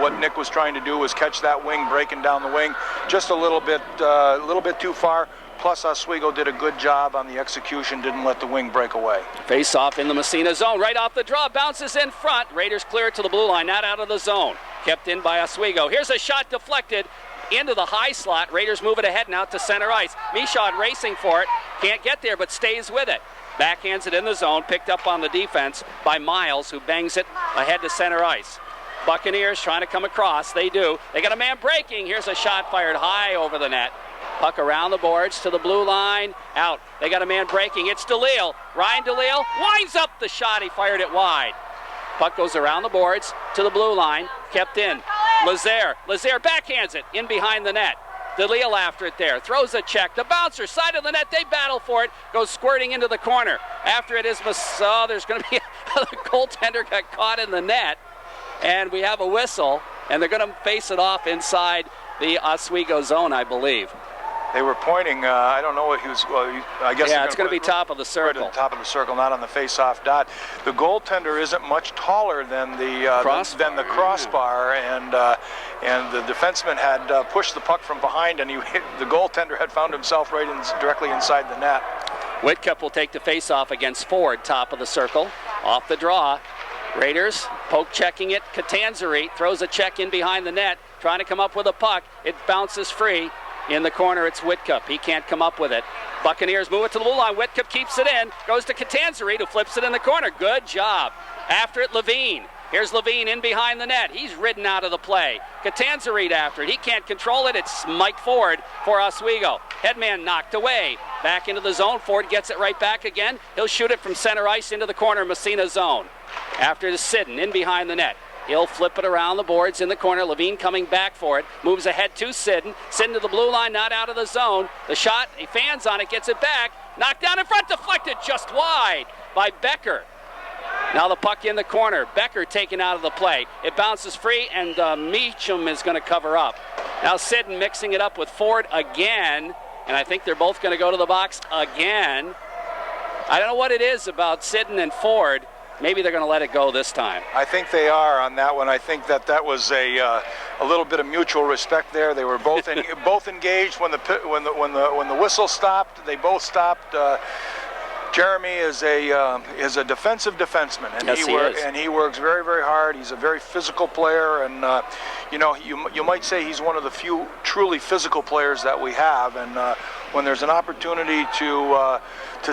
what Nick was trying to do was catch that wing, breaking down the wing just a little bit too far. Plus, Oswego did a good job on the execution, didn't let the wing break away. Face off in the Massena zone, right off the draw, bounces in front. Raiders clear it to the blue line, not out of the zone. Kept in by Oswego. Here's a shot deflected into the high slot. Raiders move it ahead now to center ice. Michaud racing for it, can't get there, but stays with it. Backhands it in the zone, picked up on the defense by Miles, who bangs it ahead to center ice. Buccaneers trying to come across, they do. They got a man breaking. Here's a shot fired high over the net. Puck around the boards to the blue line, out. They got a man breaking, it's DeLille. Ryan DeLille winds up the shot, he fired it wide. Puck goes around the boards to the blue line, kept in. Lazaire backhands it in behind the net. DeLille after it there, throws a check. The bouncer, side of the net, they battle for it, goes squirting into the corner. After it is there's going to be the goaltender got caught in the net, and we have a whistle, and they're going to face it off inside the Oswego zone, I believe. They were pointing, I don't know what he was, I guess. Yeah, it's going to be top of the circle. Right, top of the circle, not on the face-off dot. The goaltender isn't much taller than the crossbar, and the defenseman had pushed the puck from behind, and the goaltender had found himself directly inside the net. Whitcup will take the face-off against Ford, top of the circle. Off the draw, Raiders poke checking it. Catanzari throws a check in behind the net, trying to come up with a puck. It bounces free. In the corner, it's Whitcup. He can't come up with it. Buccaneers move it to the blue line. Whitcup keeps it in. Goes to Catanzari, who flips it in the corner. Good job. After it, Levine. Here's Levine in behind the net. He's ridden out of the play. Catanzari after it. He can't control it. It's Mike Ford for Oswego. Headman knocked away. Back into the zone. Ford gets it right back again. He'll shoot it from center ice into the corner, Massena zone. After it is Sidden in behind the net. He'll flip it around the boards in the corner. Levine coming back for it. Moves ahead to Sidden. Sidden to the blue line, not out of the zone. The shot, he fans on it, gets it back. Knocked down in front, deflected just wide by Becker. Now the puck in the corner. Becker taken out of the play. It bounces free, and Meacham is going to cover up. Now Sidden mixing it up with Ford again, and I think they're both going to go to the box again. I don't know what it is about Sidden and Ford. Maybe they're going to let it go this time. I think they are on that one. I think that was a little bit of mutual respect there. They were both both engaged when the whistle stopped. They both stopped. Jeremy is a defensive defenseman, and yes, he works very, very hard. He's a very physical player, and you might say he's one of the few truly physical players that we have. And when there's an opportunity to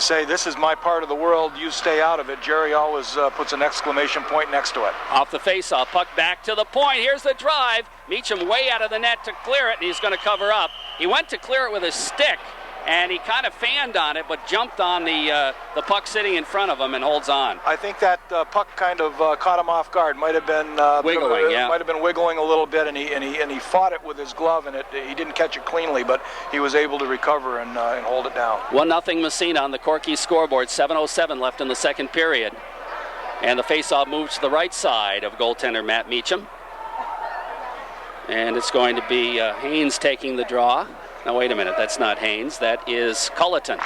say, this is my part of the world, you stay out of it, Jerry always puts an exclamation point next to it. Off the face-off, puck back to the point. Here's the drive. Meacham way out of the net to clear it, and he's going to cover up. He went to clear it with his stick, and he kind of fanned on it, but jumped on the puck sitting in front of him and holds on. I think that puck kind of caught him off guard. Might have been wiggling, yeah. Might have been wiggling a little bit, and he fought it with his glove, and he didn't catch it cleanly, but he was able to recover and hold it down. 1-0 Massena on the Corky scoreboard. 7:07 left in the second period, and the faceoff moves to the right side of goaltender Matt Meacham, and it's going to be Haynes taking the draw. Now wait a minute, that's not Haynes, that is Culleton.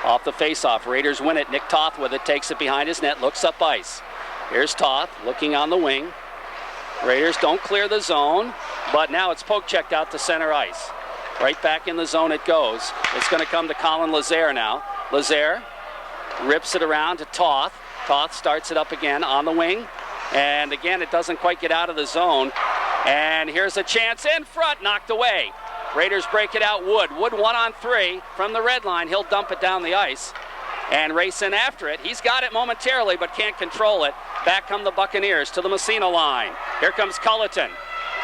Off the faceoff, Raiders win it. Nick Toth with it, takes it behind his net, looks up ice. Here's Toth looking on the wing. Raiders don't clear the zone, but now it's poke checked out to center ice. Right back in the zone it goes. It's going to come to Colin Lazaire now. Lazaire rips it around to Toth. Toth starts it up again on the wing, and again it doesn't quite get out of the zone. And here's a chance in front, knocked away. Raiders break it out. Wood 1-on-3 from the red line. He'll dump it down the ice and race in after it. He's got it momentarily but can't control it. Back come the Buccaneers to the Massena line. Here comes Culleton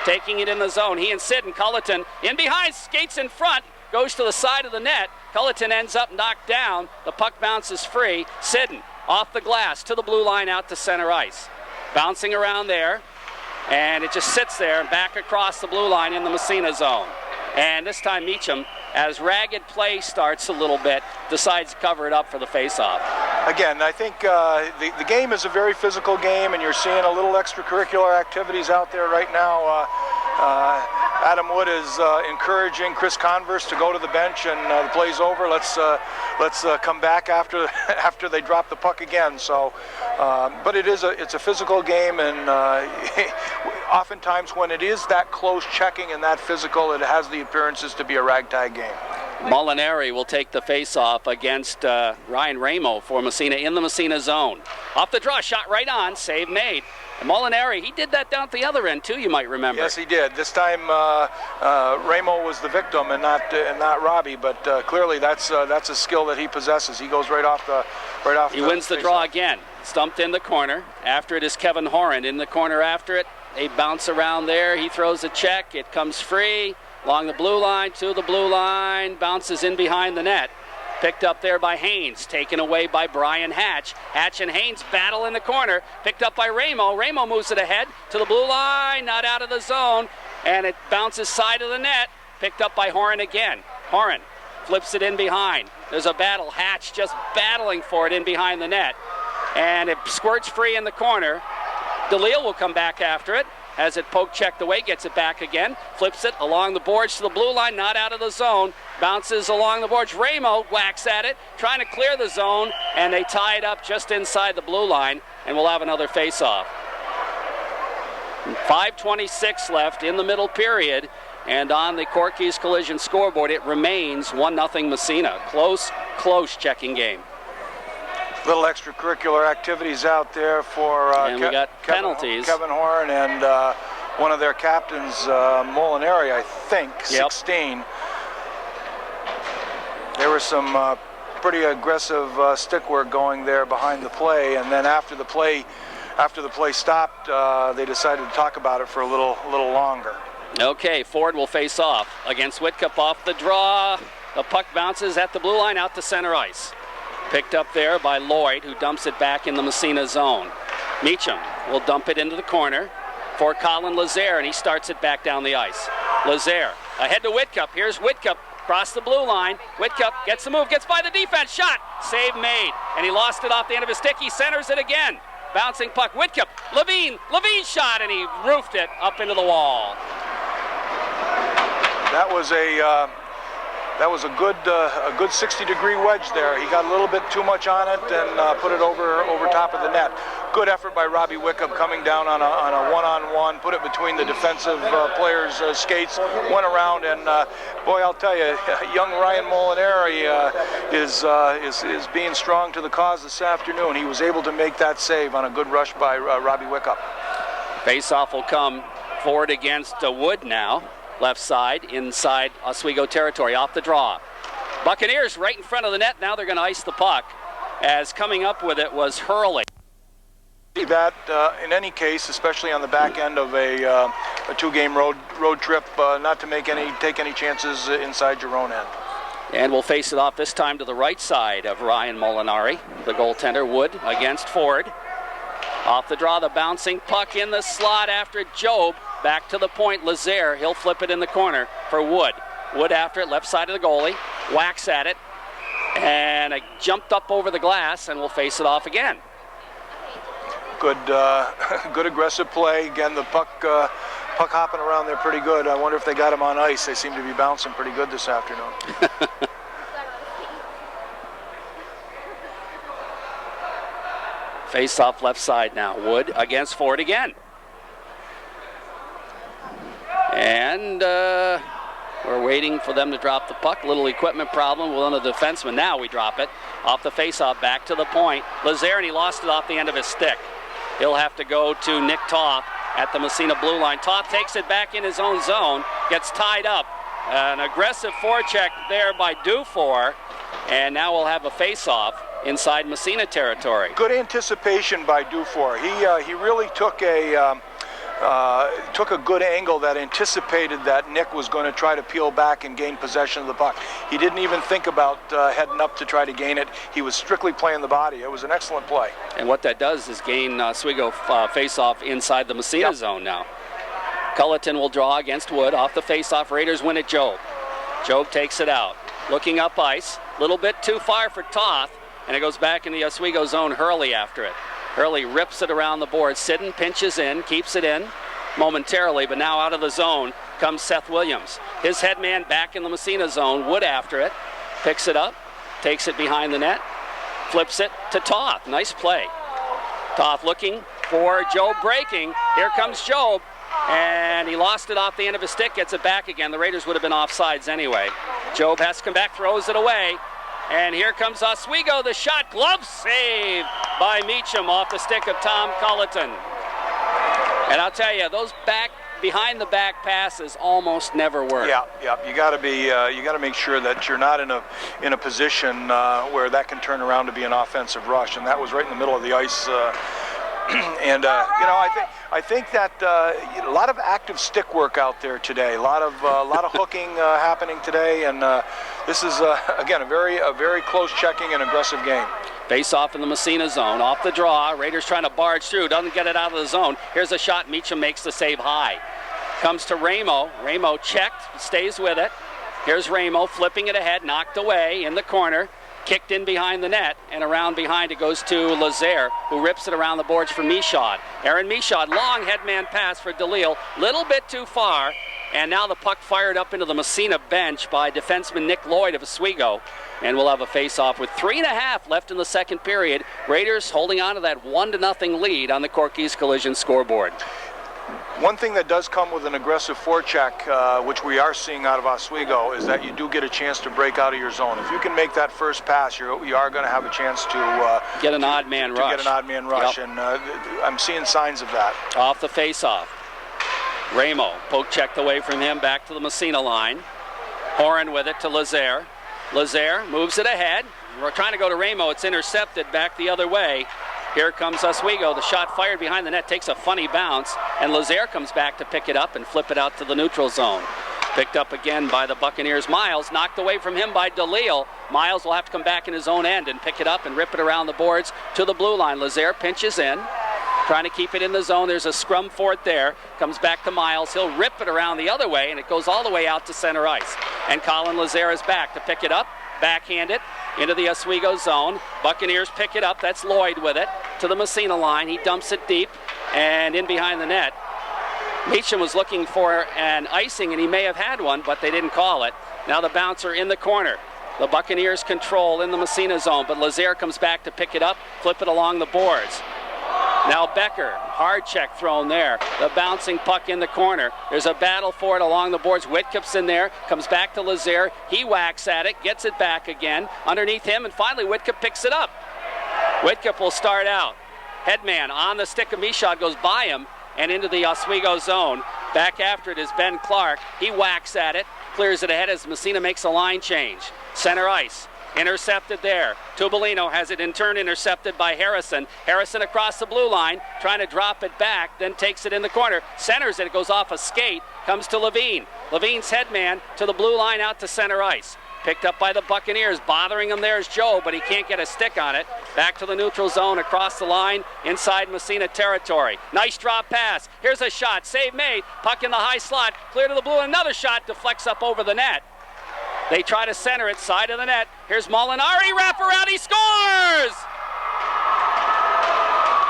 taking it in the zone. He and Sid, and Culleton in behind, skates in front, goes to the side of the net. Culleton ends up knocked down. The puck bounces free. Sidden off the glass to the blue line out to center ice. Bouncing around there, and it just sits there and back across the blue line in the Massena zone. And this time Meacham, as ragged play starts a little bit, decides to cover it up for the faceoff. Again, I think the game is a very physical game, and you're seeing a little extracurricular activities out there right now. Adam Wood is encouraging Chris Converse to go to the bench, and the play's over. Let's come back after they drop the puck again. So, but it's a physical game, and oftentimes when it is that close checking and that physical, it has the appearances to be a ragtag game. Molinari will take the face-off against Ryan Ramo for Massena in the Massena zone. Off the draw, shot right on, save made. And Molinari, he did that down at the other end too, you might remember. Yes, he did. This time Ramo was the victim and not Robbie, but clearly that's a skill that he possesses. He goes right off. He wins the draw again. Stumped in the corner. After it is Kevin Horan in the corner after it. They bounce around there. He throws a check. It comes free along the blue line to the blue line. Bounces in behind the net. Picked up there by Haynes. Taken away by Brian Hatch. Hatch and Haynes battle in the corner. Picked up by Ramo. Ramo moves it ahead to the blue line. Not out of the zone. And it bounces side of the net. Picked up by Horan again. Horan flips it in behind. There's a battle. Hatch just battling for it in behind the net. And it squirts free in the corner. DeLille will come back after it. Has it poke checked away, gets it back again, flips it along the boards to the blue line, not out of the zone, bounces along the boards. Ramo whacks at it, trying to clear the zone, and they tie it up just inside the blue line, and we'll have another face-off. 5:26 left in the middle period, and on the Corky's Collision scoreboard, it remains 1-0 Massena. Close checking game. Little extracurricular activities out there for and we got penalties. Kevin Horn and one of their captains, Molinari, I think, 16. There was some pretty aggressive stick work going there behind the play, and then after the play stopped, they decided to talk about it for a little longer. Okay, Ford will face off against Whitcup off the draw. The puck bounces at the blue line out to center ice. Picked up there by Lloyd, who dumps it back in the Massena zone. Meacham will dump it into the corner for Colin Lazaire, and he starts it back down the ice. Lazaire ahead to Whitcup. Here's Whitcup across the blue line. Whitcup gets the move, gets by the defense, shot, save made, and he lost it off the end of his stick. He centers it again. Bouncing puck, Whitcup, Levine shot, and he roofed it up into the wall. That was a good 60-degree wedge there. He got a little bit too much on it and put it over top of the net. Good effort by Robbie Whitcup coming down on a one-on-one, put it between the defensive players' skates, went around, and boy, I'll tell you, young Ryan Molinari is being strong to the cause this afternoon. He was able to make that save on a good rush by Robbie Whitcup. Face-off will come forward against Wood now. Left side, inside Oswego territory, off the draw. Buccaneers right in front of the net. Now they're going to ice the puck, as coming up with it was Hurley. That, in any case, especially on the back end of a two-game road trip, not to take any chances inside your own end. And we'll face it off this time to the right side of Ryan Molinari. The goaltender, Wood, against Ford. Off the draw, the bouncing puck in the slot after Job. Back to the point, Lazaire. He'll flip it in the corner for Wood. Wood after it, left side of the goalie. Whacks at it. And it jumped up over the glass, and we'll face it off again. Good, good aggressive play. Again, the puck hopping around there pretty good. I wonder if they got him on ice. They seem to be bouncing pretty good this afternoon. Face off left side now. Wood against Ford again. And we're waiting for them to drop the puck. Little equipment problem with one of the defensemen. Now we drop it. Off the face-off, back to the point. Lazaire, and he lost it off the end of his stick. He'll have to go to Nick Toth at the Massena blue line. Toth takes it back in his own zone. Gets tied up. An aggressive forecheck there by Dufour. And now we'll have a face-off inside Massena territory. Good anticipation by Dufour. He really took a good angle that anticipated that Nick was going to try to peel back and gain possession of the puck. He didn't even think about heading up to try to gain it. He was strictly playing the body. It was an excellent play. And what that does is gain Oswego face-off inside the Massena zone now. Culleton will draw against Wood. Off the face-off, Raiders win it, Job. Job takes it out. Looking up ice. A little bit too far for Toth. And it goes back in the Oswego zone. Hurley after it. Hurley rips it around the board. Sidden pinches in, keeps it in momentarily, but now out of the zone comes Seth Williams. His head man back in the Massena zone. Wood after it. Picks it up. Takes it behind the net. Flips it to Toth. Nice play. Toth looking for Job breaking. Here comes Job. And he lost it off the end of his stick. Gets it back again. The Raiders would have been offsides anyway. Job has to come back. Throws it away. And here comes Oswego, the shot, glove save by Meacham off the stick of Tom Culleton. And I'll tell you, those behind the back passes almost never work. Yeah. You got to make sure that you're not in a position where that can turn around to be an offensive rush. And that was right in the middle of the ice. I think that a lot of active stick work out there today. A lot of hooking happening today, and this is again a very close checking and aggressive game. Face off in the Massena zone, off the draw. Raiders trying to barge through, doesn't get it out of the zone. Here's a shot. Meacham makes the save high. Comes to Ramo. Ramo checked, stays with it. Here's Ramo flipping it ahead, knocked away in the corner. Kicked in behind the net, and around behind it goes to Lazaire, who rips it around the boards for Michaud. Aaron Michaud, long headman pass for DeLille, little bit too far, and now the puck fired up into the Massena bench by defenseman Nick Lloyd of Oswego, and we'll have a face-off with 3.5 left in the second period. Raiders holding on to that 1-0 lead on the Corky's Collision scoreboard. One thing that does come with an aggressive forecheck, which we are seeing out of Oswego, is that you do get a chance to break out of your zone. If you can make that first pass, you are going to have a chance to get an odd man rush. Get an odd man rush, yep. And I'm seeing signs of that. Off the face-off, Ramo poke checked away from him, back to the Massena line. Horan with it to Lazaire. Lazaire moves it ahead. We're trying to go to Ramo. It's intercepted back the other way. Here comes Oswego. The shot fired behind the net takes a funny bounce, and Lazaire comes back to pick it up and flip it out to the neutral zone. Picked up again by the Buccaneers. Miles knocked away from him by DeLille. Miles will have to come back in his own end and pick it up and rip it around the boards to the blue line. Lazaire pinches in, trying to keep it in the zone. There's a scrum for it there. Comes back to Miles. He'll rip it around the other way, and it goes all the way out to center ice. And Colin Lazaire is back to pick it up, backhand it into the Oswego zone. Buccaneers pick it up. That's Lloyd with it to the Massena line. He dumps it deep and in behind the net. Meacham was looking for an icing, and he may have had one, but they didn't call it. Now the bouncer in the corner. The Buccaneers control in the Massena zone, but Lazaire comes back to pick it up, flip it along the boards. Now Becker, hard check thrown there. The bouncing puck in the corner. There's a battle for it along the boards. Whitkip's in there, comes back to Lazaire. He whacks at it, gets it back again. Underneath him, and finally Whitkip picks it up. Whitkip will start out. Headman on the stick of Michaud goes by him and into the Oswego zone. Back after it is Ben Clark. He whacks at it, clears it ahead as Massena makes a line change. Center ice. Intercepted there. Tubolino has it in turn intercepted by Harrison. Harrison across the blue line, trying to drop it back, then takes it in the corner. Centers it, goes off a skate, comes to Levine. Levine's headman to the blue line out to center ice. Picked up by the Buccaneers. Bothering him there is Joe, but he can't get a stick on it. Back to the neutral zone, across the line, inside Massena territory. Nice drop pass. Here's a shot. Save made. Puck in the high slot. Clear to the blue. Another shot deflects up over the net. They try to center it, side of the net. Here's Molinari. Wrap around. He scores!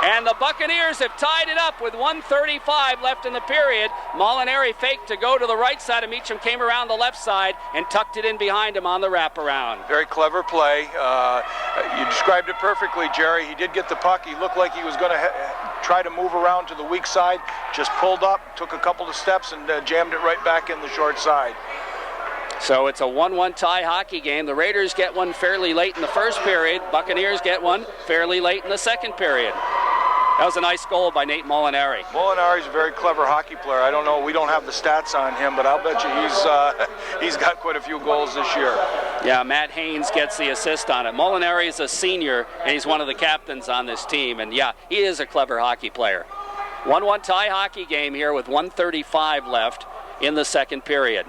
And the Buccaneers have tied it up with 1:35 left in the period. Molinari faked to go to the right side, and Meacham came around the left side and tucked it in behind him on the wraparound. Very clever play. You described it perfectly, Jerry. He did get the puck. He looked like he was going to try to move around to the weak side. Just pulled up, took a couple of steps, and jammed it right back in the short side. So it's a 1-1 tie hockey game. The Raiders get one fairly late in the first period. Buccaneers get one fairly late in the second period. That was a nice goal by Nate Molinari. Molinari's a very clever hockey player. I don't know, we don't have the stats on him, but I'll bet you he's got quite a few goals this year. Yeah, Matt Haynes gets the assist on it. Molinari is a senior, and he's one of the captains on this team. And yeah, he is a clever hockey player. 1-1 tie hockey game here with 1:35 left in the second period.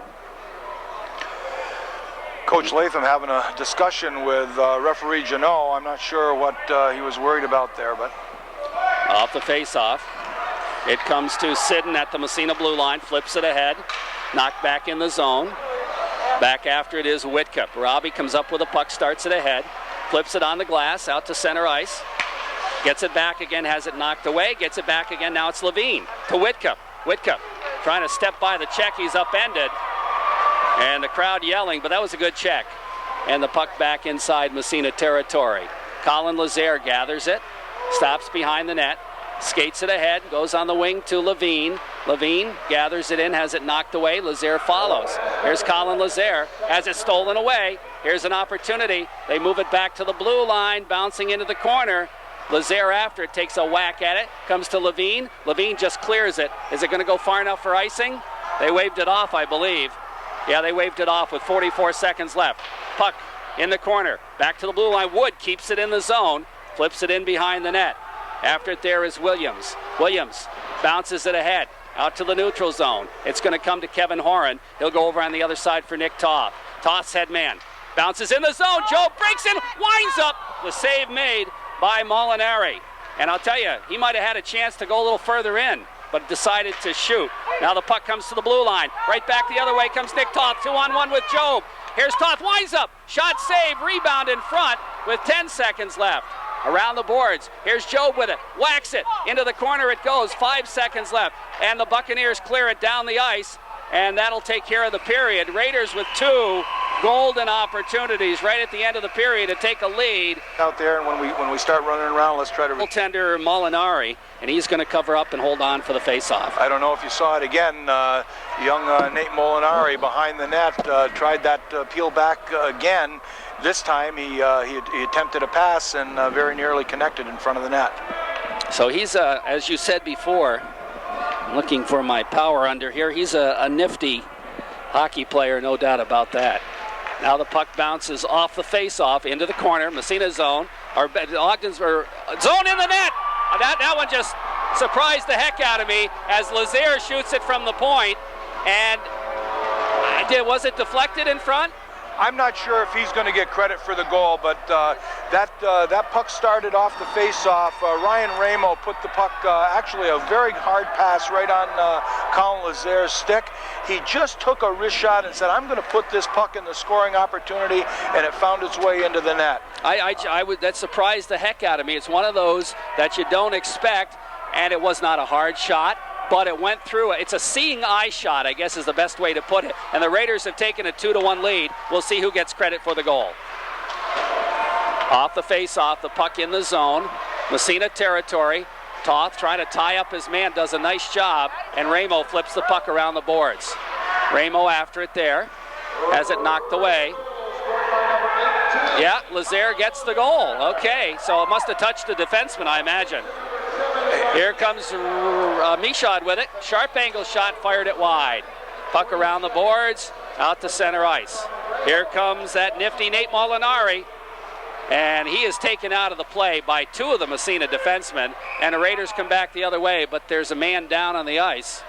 Coach Latham having a discussion with referee Janot. I'm not sure what he was worried about there, but... Off the face-off. It comes to Sidden at the Massena blue line, flips it ahead, knocked back in the zone. Back after it is Whitcup. Robbie comes up with a puck, starts it ahead, flips it on the glass, out to center ice. Gets it back again, has it knocked away, gets it back again, now it's Levine to Whitcup. Whitcup trying to step by the check, he's upended. And the crowd yelling, but that was a good check. And the puck back inside Massena territory. Colin Lazaire gathers it. Stops behind the net, skates it ahead, goes on the wing to Levine. Levine gathers it in, has it knocked away. Lazaire follows. Here's Colin Lazaire, has it stolen away. Here's an opportunity. They move it back to the blue line, bouncing into the corner. Lazaire after it, takes a whack at it, comes to Levine. Levine just clears it. Is it going to go far enough for icing? They waved it off, I believe. Yeah, they waved it off with 44 seconds left. Puck in the corner, back to the blue line. Wood keeps it in the zone. Flips it in behind the net. After it there is Williams. Williams bounces it ahead, out to the neutral zone. It's going to come to Kevin Horan. He'll go over on the other side for Nick Toth. Toth's head man. Bounces in the zone. Joe breaks in, winds up. The save made by Molinari. And I'll tell you, he might have had a chance to go a little further in, but decided to shoot. Now the puck comes to the blue line. Right back the other way comes Nick Toth. 2-on-1 with Job. Here's Toth, winds up. Shot save, rebound in front with 10 seconds left. Around the boards, here's Job with it, whacks it, into the corner it goes, 5 seconds left, and the Buccaneers clear it down the ice, and that'll take care of the period. Raiders with 2 golden opportunities right at the end of the period to take a lead. Out there, and when we start running around, let's try to... Goaltender Molinari, and he's going to cover up and hold on for the face-off. I don't know if you saw it again, young Nate Molinari behind the net tried that peel back again. This time he attempted a pass and very nearly connected in front of the net. So he's, as you said before, looking for my power under here, he's a nifty hockey player, no doubt about that. Now the puck bounces off the face-off into the corner, Massena zone, or Ogden's zone in the net. That one just surprised the heck out of me as Lazaire shoots it from the point. And was it deflected in front? I'm not sure if he's going to get credit for the goal, but that puck started off the face-off. Ryan Ramo put the puck, actually a very hard pass right on Colin Lazaire's stick. He just took a wrist shot and said, I'm going to put this puck in the scoring opportunity, and it found its way into the net. That surprised the heck out of me. It's one of those that you don't expect, and it was not a hard shot, but it went through. It's a seeing eye shot, I guess is the best way to put it. And the Raiders have taken a 2-1 lead. We'll see who gets credit for the goal. Off the face-off, the puck in the zone. Massena territory. Toth trying to tie up his man, does a nice job, and Ramo flips the puck around the boards. Ramo after it there, has it knocked away. Yeah, Lazaire gets the goal. Okay, so it must have touched the defenseman, I imagine. Here comes Michaud with it. Sharp angle shot, fired it wide. Puck around the boards, out to center ice. Here comes that nifty Nate Molinari. And he is taken out of the play by 2 of the Massena defensemen. And the Raiders come back the other way, but there's a man down on the ice.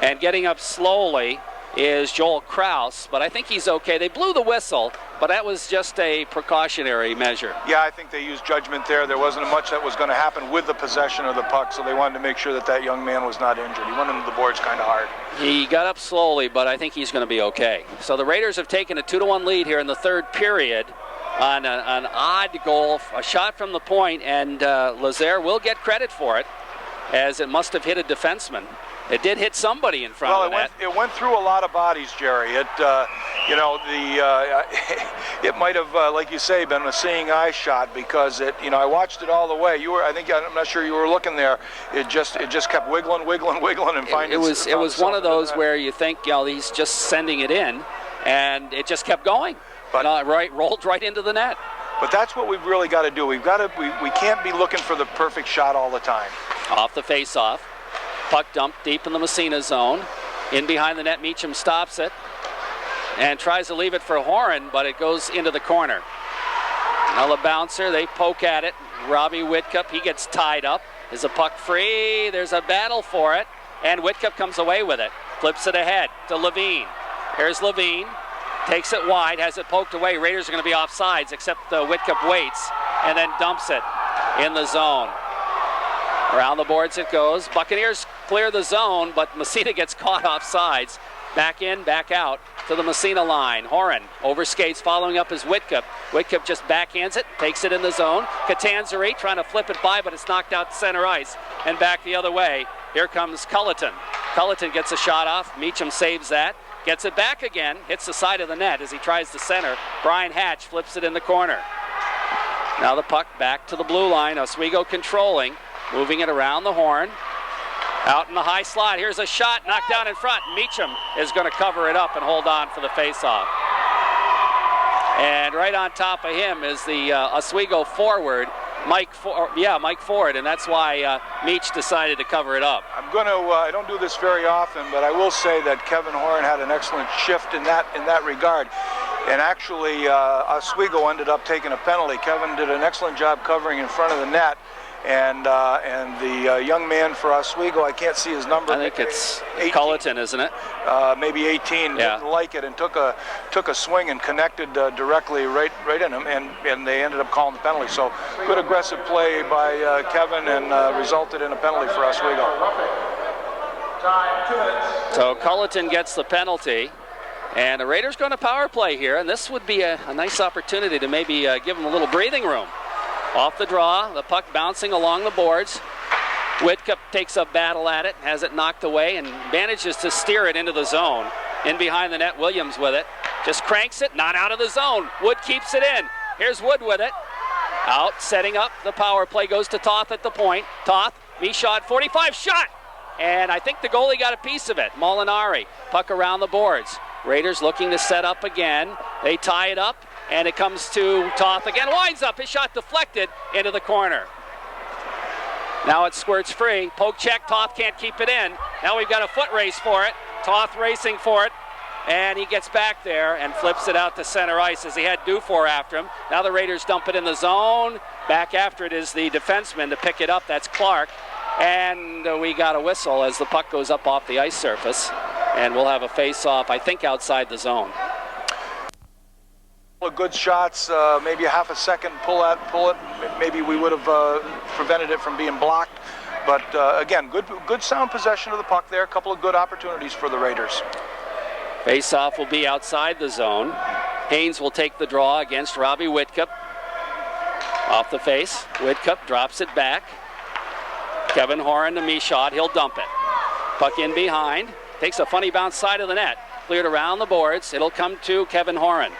And getting up slowly is Joel Kraus, but I think he's okay. They blew the whistle, but that was just a precautionary measure. Yeah, I think they used judgment there. There wasn't much that was going to happen with the possession of the puck, so they wanted to make sure that that young man was not injured. He went into the boards kind of hard. He got up slowly, but I think he's going to be okay. So the Raiders have taken a 2-1 lead here in the third period on an odd goal, a shot from the point, and Lazaire will get credit for it, as it must have hit a defenseman. It did hit somebody in front of the net. It went through a lot of bodies, Jerry. It, you know, it might have, like you say, been a seeing eye shot, because it, you know, I watched it all the way. You were, I'm not sure you were looking there. It just kept wiggling, and finding. It was one of those where you think, you know, he's just sending it in, and it just kept going. But rolled right into the net. But that's what we've really got to do. We can't be looking for the perfect shot all the time. Off the face-off. Puck dumped deep in the Massena zone. In behind the net, Meacham stops it and tries to leave it for Horan, but it goes into the corner. Now the bouncer, they poke at it. Robbie Whitcup, he gets tied up. Is the puck free? There's a battle for it, and Whitcup comes away with it. Flips it ahead to Levine. Here's Levine. Takes it wide, has it poked away. Raiders are going to be offsides, except Whitcup waits and then dumps it in the zone. Around the boards it goes. Buccaneers clear the zone, but Massena gets caught offsides. Back in, back out to the Massena line. Horan overskates, following up is Whitcup. Whitcup just backhands it, takes it in the zone. Catanzari trying to flip it by, but it's knocked out to center ice. And back the other way, here comes Culleton. Culleton gets a shot off. Meacham saves that. Gets it back again, hits the side of the net as he tries to center. Brian Hatch flips it in the corner. Now the puck back to the blue line. Oswego controlling, moving it around the horn. Out in the high slot. Here's a shot knocked down in front. Meacham is going to cover it up and hold on for the faceoff. And right on top of him is the Oswego forward, Mike Ford, and that's why Meach decided to cover it up. I'm going to, I don't do this very often, but I will say that Kevin Horan had an excellent shift in that regard. And actually, Oswego ended up taking a penalty. Kevin did an excellent job covering in front of the net. And the young man for Oswego, I can't see his number. I think it's 18. Culleton, isn't it? Maybe 18. Yeah. Didn't like it and took a swing and connected directly right in him, and they ended up calling the penalty. So good aggressive play by Kevin, and resulted in a penalty for Oswego. So Culleton gets the penalty, and the Raiders going to power play here, and this would be a nice opportunity to maybe give them a little breathing room. Off the draw, the puck bouncing along the boards. Whitcup takes a battle at it, has it knocked away, and manages to steer it into the zone. In behind the net, Williams with it. Just cranks it, not out of the zone. Wood keeps it in. Here's Wood with it. Out, setting up. The power play goes to Toth at the point. Toth, Michaud, 45, shot! And I think the goalie got a piece of it. Molinari, puck around the boards. Raiders looking to set up again. They tie it up. And it comes to Toth again, winds up, his shot deflected into the corner. Now it squirts free, poke check, Toth can't keep it in. Now we've got a foot race for it, Toth racing for it, and he gets back there and flips it out to center ice as he had Dufour after him. Now the Raiders dump it in the zone, back after it is the defenseman to pick it up, that's Clark. And we got a whistle as the puck goes up off the ice surface, and we'll have a face-off, I think, outside the zone. Good shots, maybe a half a second pull it. Maybe we would have prevented it from being blocked. But again, good sound possession of the puck there. A couple of good opportunities for the Raiders. Face-off will be outside the zone. Haynes will take the draw against Robbie Whitcup. Off the face, Whitcup drops it back. Kevin Horan to Michaud, he'll dump it. Puck in behind, takes a funny bounce side of the net. Cleared around the boards, it'll come to Kevin Horan.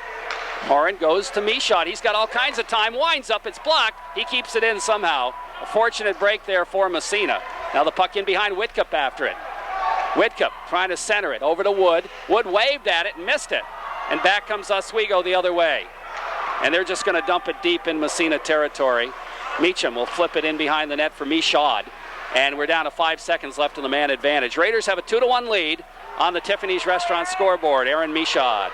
Horan goes to Michaud. He's got all kinds of time. Winds up. It's blocked. He keeps it in somehow. A fortunate break there for Massena. Now the puck in behind Whitcup after it. Whitcup trying to center it over to Wood. Wood waved at it and missed it. And back comes Oswego the other way. And they're just going to dump it deep in Massena territory. Meacham will flip it in behind the net for Michaud. And we're down to 5 seconds left in the man advantage. Raiders have a 2-1 lead on the Tiffany's Restaurant scoreboard. Aaron Michaud.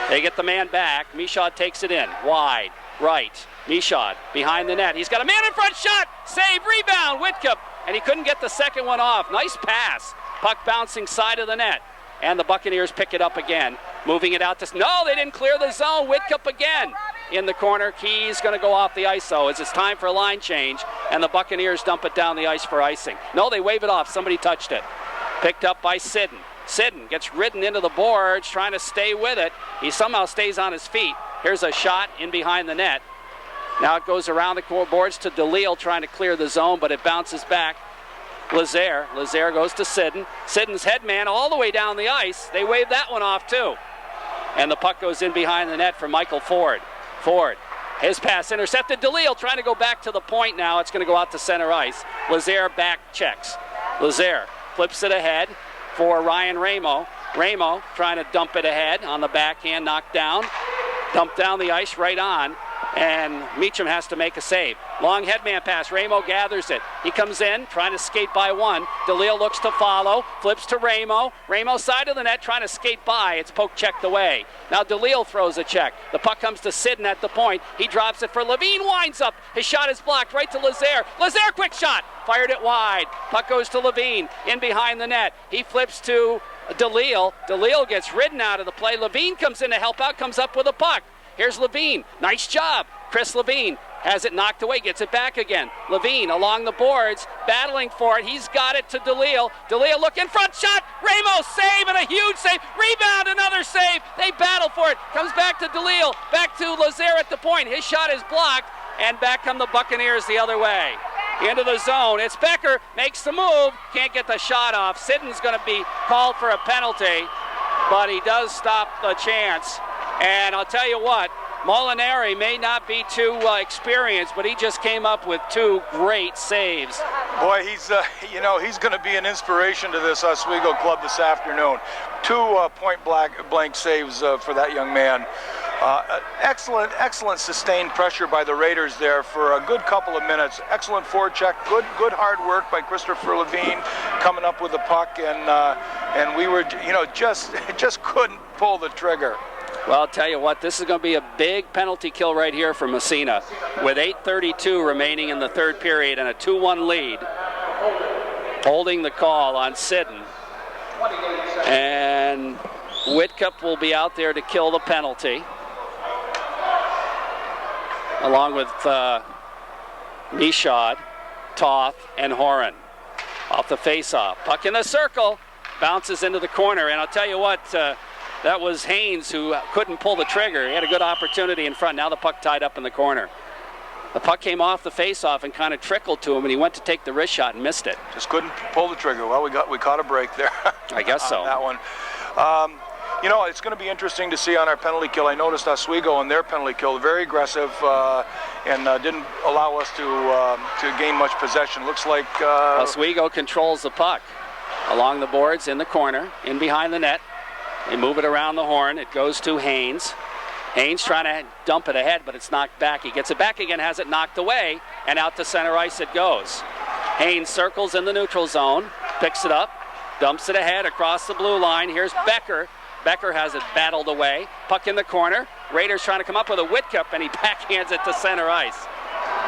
They get the man back. Michaud takes it in. Wide. Right. Michaud behind the net. He's got a man in front. Shot. Save. Rebound. Whitcup. And he couldn't get the second one off. Nice pass. Puck bouncing side of the net. and the Buccaneers pick it up again. Moving it out to, no, they didn't clear the zone. Whitcup again in the corner. He's going to go off the ice, though, as it's time for a line change, and the Buccaneers dump it down the ice for icing. No, they wave it off. Somebody touched it. Picked up by Sidden. Sidden gets ridden into the boards, trying to stay with it. He somehow stays on his feet. Here's a shot in behind the net. Now it goes around the boards to DeLille, trying to clear the zone, but it bounces back. Lazaire goes to Sidden. Sidden's headman all the way down the ice. They wave that one off, too. And the puck goes in behind the net for Michael Ford. Ford, his pass intercepted. DeLille trying to go back to the point now. It's going to go out to center ice. Lazaire back checks. Lazaire flips it ahead for Ryan Ramo. Ramo trying to dump it ahead on the backhand, knocked down. Dumped down the ice right on. And Meacham has to make a save. Long headman pass. Ramo gathers it. He comes in, trying to skate by one. DeLille looks to follow. Flips to Ramo. Ramo side of the net, trying to skate by. It's poke checked away. Now DeLille throws a check. The puck comes to Sidden at the point. He drops it for Levine. Winds up. His shot is blocked right to Lazaire. Lazaire, quick shot. Fired it wide. Puck goes to Levine. In behind the net. He flips to DeLille. DeLille gets ridden out of the play. Levine comes in to help out. Comes up with a puck. Here's Levine. Nice job. Chris Levine has it knocked away, gets it back again. Levine along the boards, battling for it. He's got it to DeLille. DeLille look in front, shot. Ramos save, and a huge save. Rebound, another save. They battle for it. Comes back to DeLille, back to Lazaire at the point. His shot is blocked, and back come the Buccaneers the other way. Into the zone. It's Becker, makes the move, can't get the shot off. Sidden's going to be called for a penalty, but he does stop the chance. And I'll tell you what, Molinari may not be too experienced, but he just came up with two great saves. Boy, he's going to be an inspiration to this Oswego club this afternoon. Two point-blank saves for that young man. Excellent sustained pressure by the Raiders there for a good couple of minutes. Excellent forecheck, good hard work by Christopher Levine coming up with the puck, and we were, just couldn't pull the trigger. Well, I'll tell you what, this is going to be a big penalty kill right here for Massena with 8:32 remaining in the third period and a 2-1 lead. Holding the call on Sidden. And Whitcup will be out there to kill the penalty, along with Michaud, Toth, and Horan. Off the face-off. Puck in the circle. Bounces into the corner. And I'll tell you what, that was Haynes who couldn't pull the trigger. He had a good opportunity in front. Now the puck tied up in the corner. The puck came off the face-off and kind of trickled to him, and he went to take the wrist shot and missed it. Just couldn't pull the trigger. Well, we caught a break there. I guess so. On that one. It's going to be interesting to see on our penalty kill. I noticed Oswego on their penalty kill, very aggressive, and didn't allow us to gain much possession. Looks like Oswego controls the puck along the boards in the corner, in behind the net. They move it around the horn. It goes to Haynes. Haynes trying to dump it ahead, but it's knocked back. He gets it back again, has it knocked away, and out to center ice it goes. Haynes circles in the neutral zone, picks it up, dumps it ahead across the blue line. Here's Becker. Becker has it battled away. Puck in the corner. Raiders trying to come up with a Whitcup, and he backhands it to center ice.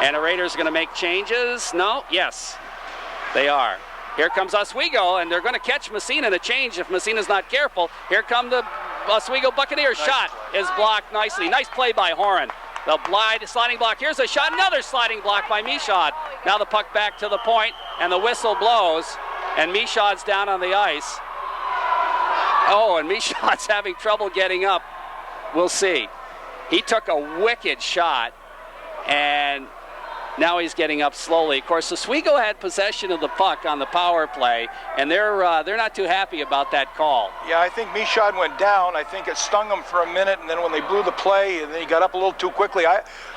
And the Raiders are going to make changes. No? Yes, they are. Here comes Oswego, and they're going to catch Massena in a change if Massena's not careful. Here come the Oswego Buccaneers. Nice. Shot is blocked nicely. Nice play by Horan. The sliding block. Here's a shot. Another sliding block by Michaud. Now the puck back to the point, and the whistle blows, and Michaud's down on the ice. Oh, and Michaud's having trouble getting up. We'll see. He took a wicked shot, and now he's getting up slowly. Of course, Oswego had possession of the puck on the power play, and they're not too happy about that call. Yeah, I think Michaud went down. I think it stung him for a minute, and then when they blew the play, and then he got up a little too quickly.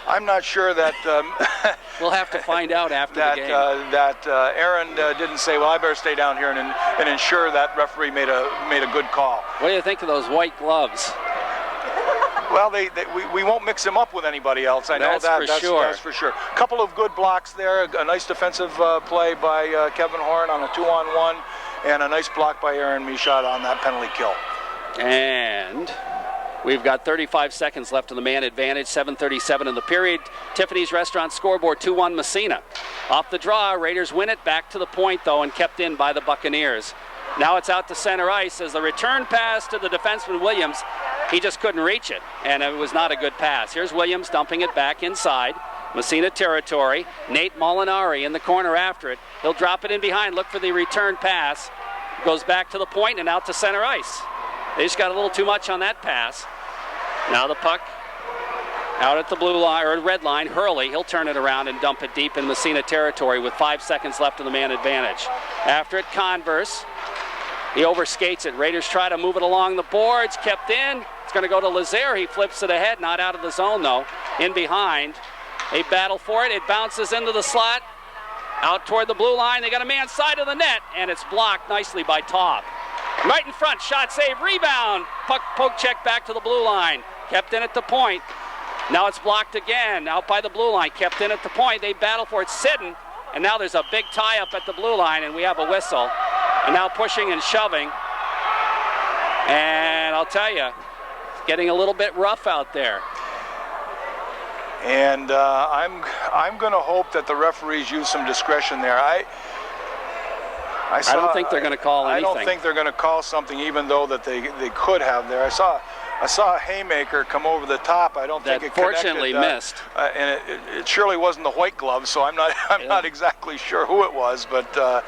I'm not sure that we'll have to find out after the game. That Aaron didn't say, well, I better stay down here and ensure that referee made a good call. What do you think of those white gloves? Well, we won't mix him up with anybody else. I know that's for sure. A couple of good blocks there. A nice defensive play by Kevin Horn on a 2-on-1, and a nice block by Aaron Michaud on that penalty kill. And we've got 35 seconds left in the man advantage. 7:37 in the period. Tiffany's Restaurant scoreboard 2-1 Massena. Off the draw, Raiders win it. Back to the point though, and kept in by the Buccaneers. Now it's out to center ice as the return pass to the defenseman Williams. He just couldn't reach it, and it was not a good pass. Here's Williams dumping it back inside. Massena territory. Nate Molinari in the corner after it. He'll drop it in behind, look for the return pass. Goes back to the point and out to center ice. They just got a little too much on that pass. Now the puck out at the blue line, or red line. Hurley, he'll turn it around and dump it deep in Massena territory with 5 seconds left in the man advantage. After it, Converse. He overskates it. Raiders try to move it along the boards. Kept in. It's going to go to Lazaire. He flips it ahead. Not out of the zone, though. In behind. They battle for it. It bounces into the slot. Out toward the blue line. They got a man side of the net, and it's blocked nicely by Taub. Right in front. Shot save. Rebound. Puck poke check back to the blue line. Kept in at the point. Now it's blocked again. Out by the blue line. Kept in at the point. They battle for it. Sidden. And now there's a big tie-up at the blue line, and we have a whistle. And now pushing and shoving. And I'll tell you, it's getting a little bit rough out there. And I'm going to hope that the referees use some discretion there. I don't think they're going to call anything. I don't think they're going to call something, even though that they could have there. I saw a haymaker come over the top. I don't think it fortunately missed. And it surely wasn't the white glove, so I'm not exactly sure who it was. But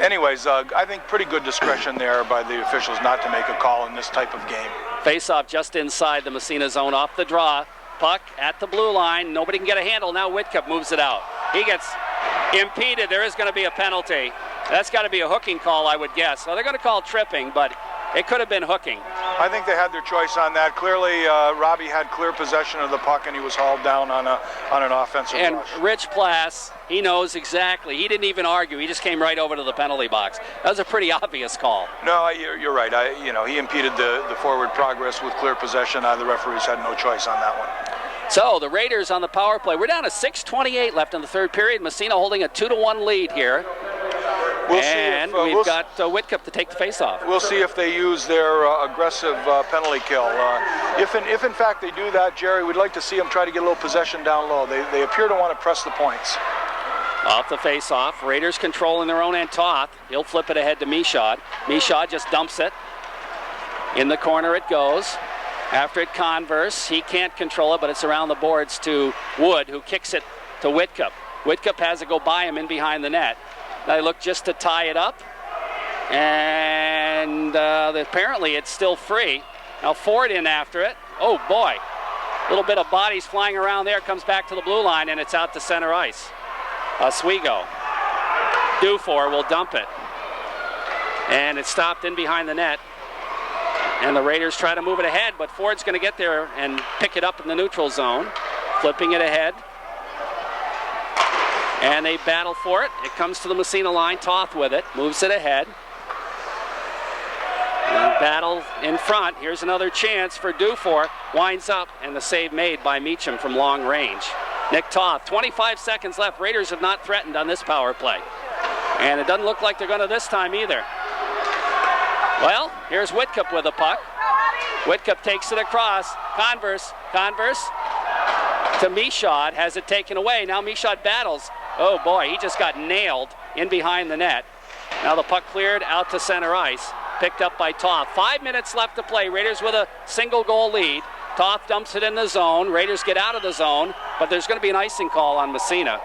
anyways, I think pretty good discretion there by the officials not to make a call in this type of game. Face-off just inside the Massena zone, off the draw. Puck at the blue line. Nobody can get a handle. Now Whitcup moves it out. He gets impeded. There is going to be a penalty. That's got to be a hooking call, I would guess. Well, they're going to call tripping, but it could have been hooking. I think they had their choice on that. Clearly, Robbie had clear possession of the puck, and he was hauled down on an offensive rush. And Rich Plass, he knows exactly. He didn't even argue. He just came right over to the penalty box. That was a pretty obvious call. No, you're right. He impeded the forward progress with clear possession. The referees had no choice on that one. So the Raiders on the power play. We're down to 6:28 left in the third period. Massena holding a 2-1 lead here. We've got Whitcup to take the face-off. We'll see if they use their aggressive penalty kill. If in fact they do that, Jerry, we'd like to see them try to get a little possession down low. They appear to want to press the points. Off the face-off, Raiders controlling their own end. Toth, he'll flip it ahead to Michaud. Michaud just dumps it. In the corner it goes. After it, Converse. He can't control it, but it's around the boards to Wood, who kicks it to Whitcup. Whitcup has to go by him in behind the net. They look just to tie it up, and apparently it's still free. Now Ford in after it. Oh boy, a little bit of bodies flying around there. Comes back to the blue line, and it's out to center ice. Oswego. Dufour will dump it, and it's stopped in behind the net. And the Raiders try to move it ahead, but Ford's going to get there and pick it up in the neutral zone, flipping it ahead. And they battle for it. It comes to the Massena line. Toth with it. Moves it ahead. And battle in front. Here's another chance for Dufour. Winds up, and the save made by Meacham from long range. Nick Toth, 25 seconds left. Raiders have not threatened on this power play. And it doesn't look like they're going to this time either. Well, here's Whitcup with a puck. Whitcup takes it across. Converse to Michaud. Has it taken away. Now Michaud battles. Oh boy, he just got nailed in behind the net. Now the puck cleared out to center ice. Picked up by Toth. 5 minutes left to play. Raiders with a single goal lead. Toth dumps it in the zone. Raiders get out of the zone, but there's going to be an icing call on Massena.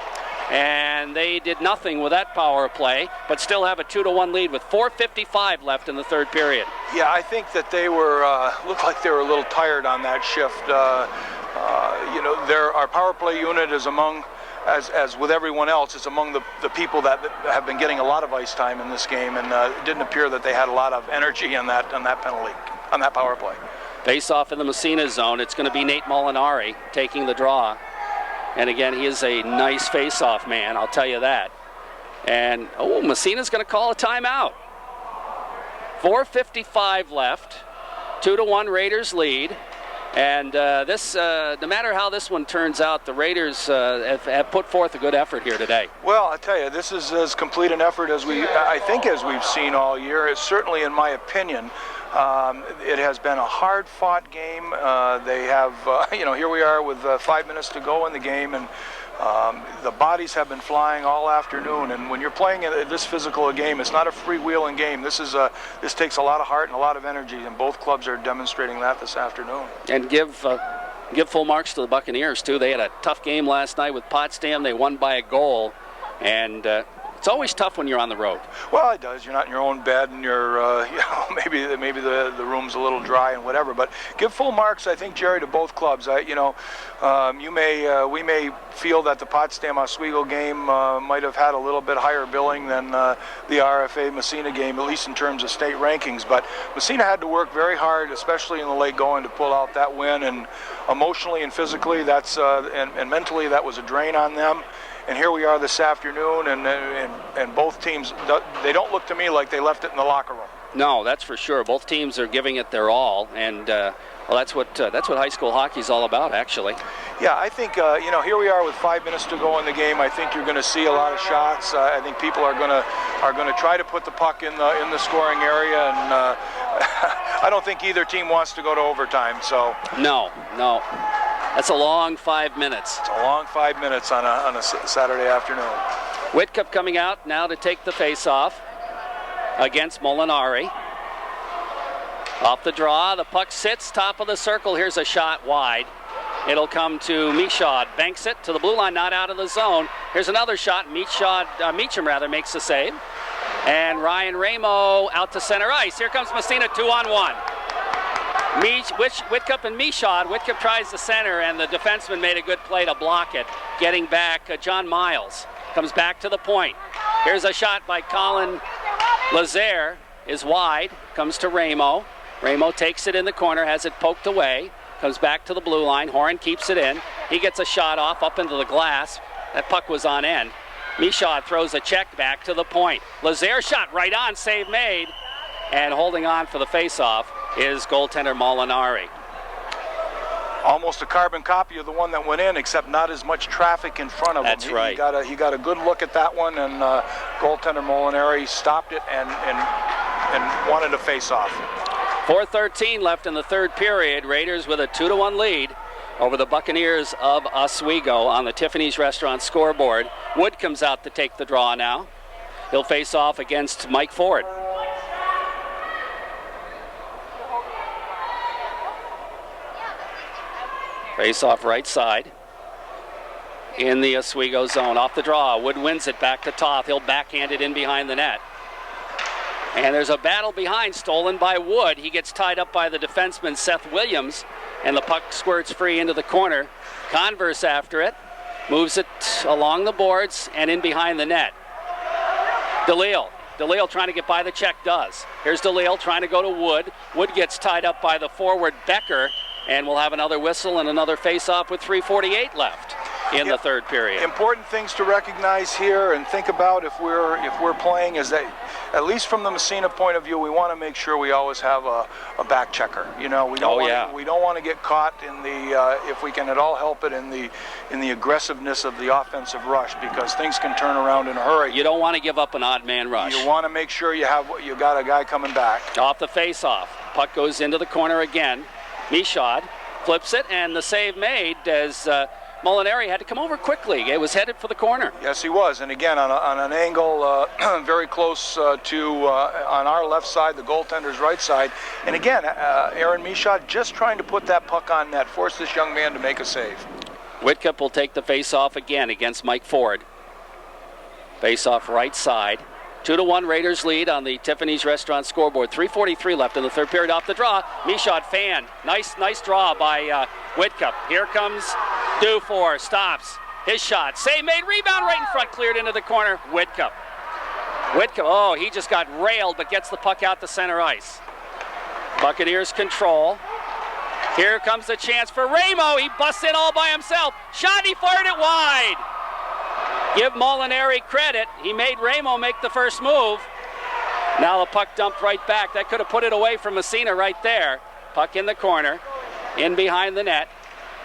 And they did nothing with that power play, but still have a 2-1 lead with 4:55 left in the third period. Yeah, I think that they were looked like they were a little tired on that shift. Our power play unit is among, as with everyone else, is among the people that have been getting a lot of ice time in this game, and it didn't appear that they had a lot of energy on that penalty, on that power play. Face off in the Massena zone. It's going to be Nate Molinari taking the draw. And again, he is a nice face-off man, I'll tell you that. And, Massena's going to call a timeout. 4:55 left. 2-1 Raiders lead. And no matter how this one turns out, the Raiders have put forth a good effort here today. Well, I tell you, this is as complete an effort as we've seen all year. It's certainly, in my opinion, It has been a hard-fought game. They have, here we are with 5 minutes to go in the game, and the bodies have been flying all afternoon. And when you're playing this physical a game, it's not a freewheeling game. This takes a lot of heart and a lot of energy, and both clubs are demonstrating that this afternoon. And give full marks to the Buccaneers too. They had a tough game last night with Potsdam. They won by a goal, and it's always tough when you're on the road. Well, it does. You're not in your own bed, and you're, maybe the room's a little dry and whatever. But give full marks, I think, Jerry, to both clubs. We may feel that the Potsdam Oswego game might have had a little bit higher billing than the RFA Massena game, at least in terms of state rankings. But Massena had to work very hard, especially in the late going, to pull out that win. And emotionally and physically, and mentally, that was a drain on them. And here we are this afternoon, and both teams, they don't look to me like they left it in the locker room. No, that's for sure. Both teams are giving it their all, and that's what high school hockey is all about, actually. Yeah, I think here we are with 5 minutes to go in the game. I think you're going to see a lot of shots. I think people are going to try to put the puck in the scoring area, and I don't think either team wants to go to overtime. So no. That's a long 5 minutes. It's a long 5 minutes on a Saturday afternoon. Whitcup coming out now to take the face-off against Molinari. Off the draw, the puck sits top of the circle. Here's a shot wide. It'll come to Michaud. Banks it to the blue line, not out of the zone. Here's another shot. Meacham makes the save. And Ryan Ramo out to center ice. Here comes Massena 2-on-1. Whitcup and Michaud. Whitcup tries the center, and the defenseman made a good play to block it. Getting back, John Miles comes back to the point. Here's a shot by Colin Lazare, is wide, comes to Ramo. Ramo takes it in the corner, has it poked away, comes back to the blue line. Horan keeps it in. He gets a shot off up into the glass. That puck was on end. Michaud throws a check back to the point. Lazare shot right on, save made, and holding on for the face-off is goaltender Molinari. Almost a carbon copy of the one that went in, except not as much traffic in front of him. That's right. He got a good look at that one, and goaltender Molinari stopped it and wanted a face-off. 4:13 left in the third period. Raiders with a 2-1 lead over the Buccaneers of Oswego on the Tiffany's Restaurant scoreboard. Wood comes out to take the draw now. He'll face off against Mike Ford. Face off right side in the Oswego zone. Off the draw, Wood wins it back to Toth. He'll backhand it in behind the net. And there's a battle behind, stolen by Wood. He gets tied up by the defenseman Seth Williams, and the puck squirts free into the corner. Converse after it, moves it along the boards and in behind the net. DeLille trying to get by the check, does. Here's DeLille trying to go to Wood. Wood gets tied up by the forward Becker, and we'll have another whistle and another face-off with 3:48 left in the third period. Important things to recognize here and think about if we're playing is that, at least from the Massena point of view, we want to make sure we always have a back checker. We don't want to get caught in the if we can at all help it in the aggressiveness of the offensive rush, because things can turn around in a hurry. You don't want to give up an odd man rush. You want to make sure you got a guy coming back. Off the face-off, puck goes into the corner again. Michaud flips it, and the save made as Molinari had to come over quickly. It was headed for the corner. Yes, he was. And again, on an angle very close to on our left side, the goaltender's right side. And again, Aaron Michaud just trying to put that puck on net, force this young man to make a save. Whitcup will take the face-off again against Mike Ford. Face-off right side. 2-1 Raiders lead on the Tiffany's Restaurant scoreboard. 3:43 left in the third period. Off the draw, Michaud fanned. Nice draw by Whitcup. Here comes Dufour, stops. His shot, save made, rebound right in front, cleared into the corner. Whitcup, he just got railed, but gets the puck out to center ice. Buccaneers control. Here comes the chance for Ramo. He busts in all by himself. Shot, he fired it wide. Give Molinari credit. He made Ramo make the first move. Now the puck dumped right back. That could have put it away from Massena right there. Puck in the corner, in behind the net,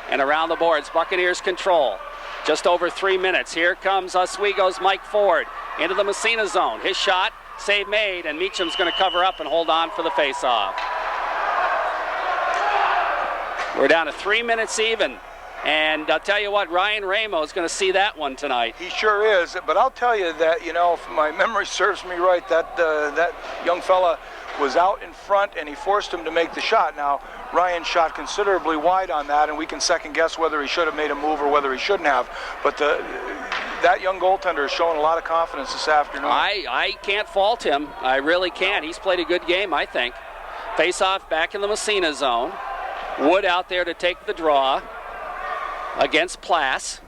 and around the boards. Buccaneers control. Just over 3 minutes. Here comes Oswego's Mike Ford into the Massena zone. His shot, save made, and Meacham's going to cover up and hold on for the face-off. We're down to 3 minutes even. And I'll tell you what, Ryan Ramo is going to see that one tonight. He sure is. But I'll tell you that, you know, if my memory serves me right, that young fella was out in front and he forced him to make the shot. Now, Ryan shot considerably wide on that, and we can second guess whether he should have made a move or whether he shouldn't have. But that young goaltender is showing a lot of confidence this afternoon. I can't fault him. I really can't. He's played a good game, I think. Face-off back in the Massena zone. Wood out there to take the draw against Plass.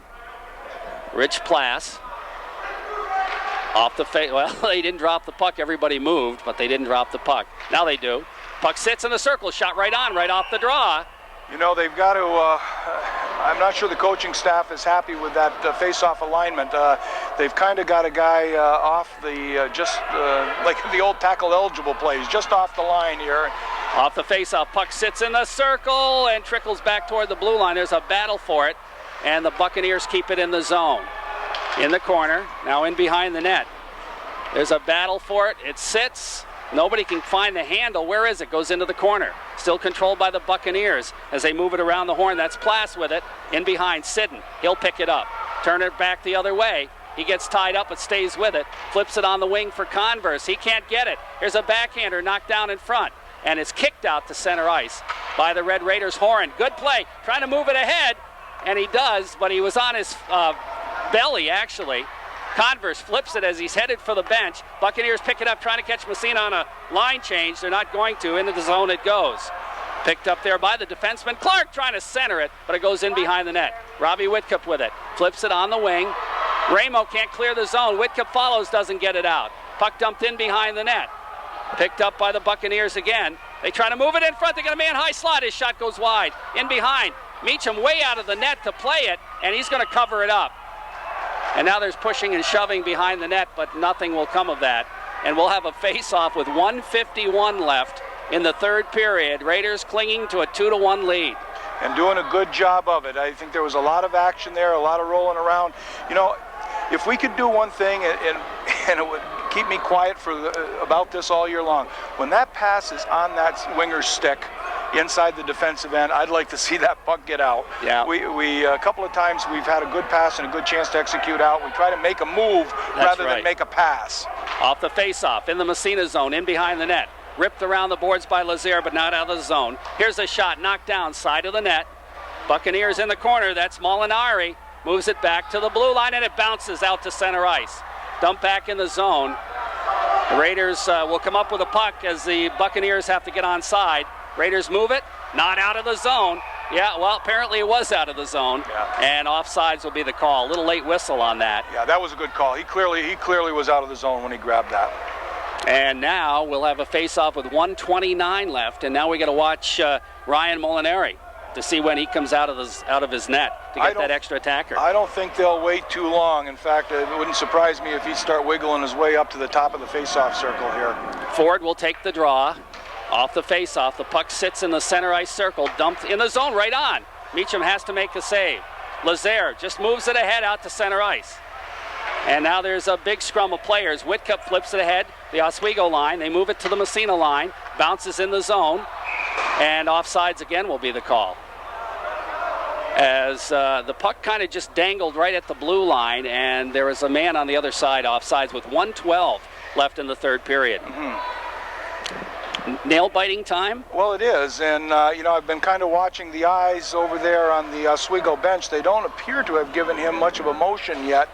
Rich Plass. Off the face. Well, they didn't drop the puck. Everybody moved, but they didn't drop the puck. Now they do. Puck sits in the circle. Shot right on, right off the draw. You know, they've got to, I'm not sure the coaching staff is happy with that face-off alignment. They've kind of got a guy off the, like the old tackle-eligible plays, just off the line here. Off the face-off, puck sits in the circle and trickles back toward the blue line. There's a battle for it, and the Buccaneers keep it in the zone. In the corner, now in behind the net. There's a battle for it. It sits. Nobody can find the handle. Where is it? Goes into the corner. Still controlled by the Buccaneers as they move it around the horn. That's Plass with it. In behind, Sidden. He'll pick it up. Turn it back the other way. He gets tied up but stays with it. Flips it on the wing for Converse. He can't get it. Here's a backhander knocked down in front. And it's kicked out to center ice by the Red Raiders' Horan. Good play. Trying to move it ahead. And he does, but he was on his belly, actually. Converse flips it as he's headed for the bench. Buccaneers pick it up, trying to catch Massena on a line change. They're not going to. Into the zone it goes. Picked up there by the defenseman. Clark trying to center it, but it goes in behind the net. Robbie Whitcup with it. Flips it on the wing. Ramo can't clear the zone. Whitcup follows, doesn't get it out. Puck dumped in behind the net. Picked up by the Buccaneers again. They try to move it in front. They got a man high slot. His shot goes wide. In behind. Meacham way out of the net to play it, and he's going to cover it up. And now there's pushing and shoving behind the net, but nothing will come of that. And we'll have a face-off with 1:51 left in the third period. Raiders clinging to a 2-1 lead. And doing a good job of it. I think there was a lot of action there, a lot of rolling around. You know, if we could do one thing, and it would keep me quiet about this all year long, when that pass is on that winger's stick, inside the defensive end, I'd like to see that puck get out. Yeah. We a couple of times we've had a good pass and a good chance to execute out. We try to make a move rather than make a pass. Off the face-off in the Massena zone, in behind the net. Ripped around the boards by Lazier, but not out of the zone. Here's a shot knocked down, side of the net. Buccaneers in the corner. That's Molinari. Moves it back to the blue line, and it bounces out to center ice. Dump back in the zone. The Raiders will come up with a puck as the Buccaneers have to get onside. Raiders move it, not out of the zone. Yeah, well, apparently it was out of the zone, and offsides will be the call. A little late whistle on that. Yeah, that was a good call. He clearly was out of the zone when he grabbed that. And now we'll have a face-off with 1:29 left, and now we got to watch Ryan Molinari to see when he comes out of his net to get that extra attacker. I don't think they'll wait too long. In fact, it wouldn't surprise me if he'd start wiggling his way up to the top of the face-off circle here. Ford will take the draw. Off the face-off, the puck sits in the center ice circle, dumped in the zone right on. Meacham has to make the save. Lazier just moves it ahead out to center ice. And now there's a big scrum of players. Whitcup flips it ahead, the Oswego line. They move it to the Massena line, bounces in the zone, and offsides again will be the call. As the puck kind of just dangled right at the blue line, and there was a man on the other side offsides with 1:12 left in the third period. Nail-biting time? Well, it is, and you know, I've been kind of watching the eyes over there on the Oswego bench. They don't appear to have given him much of a motion yet.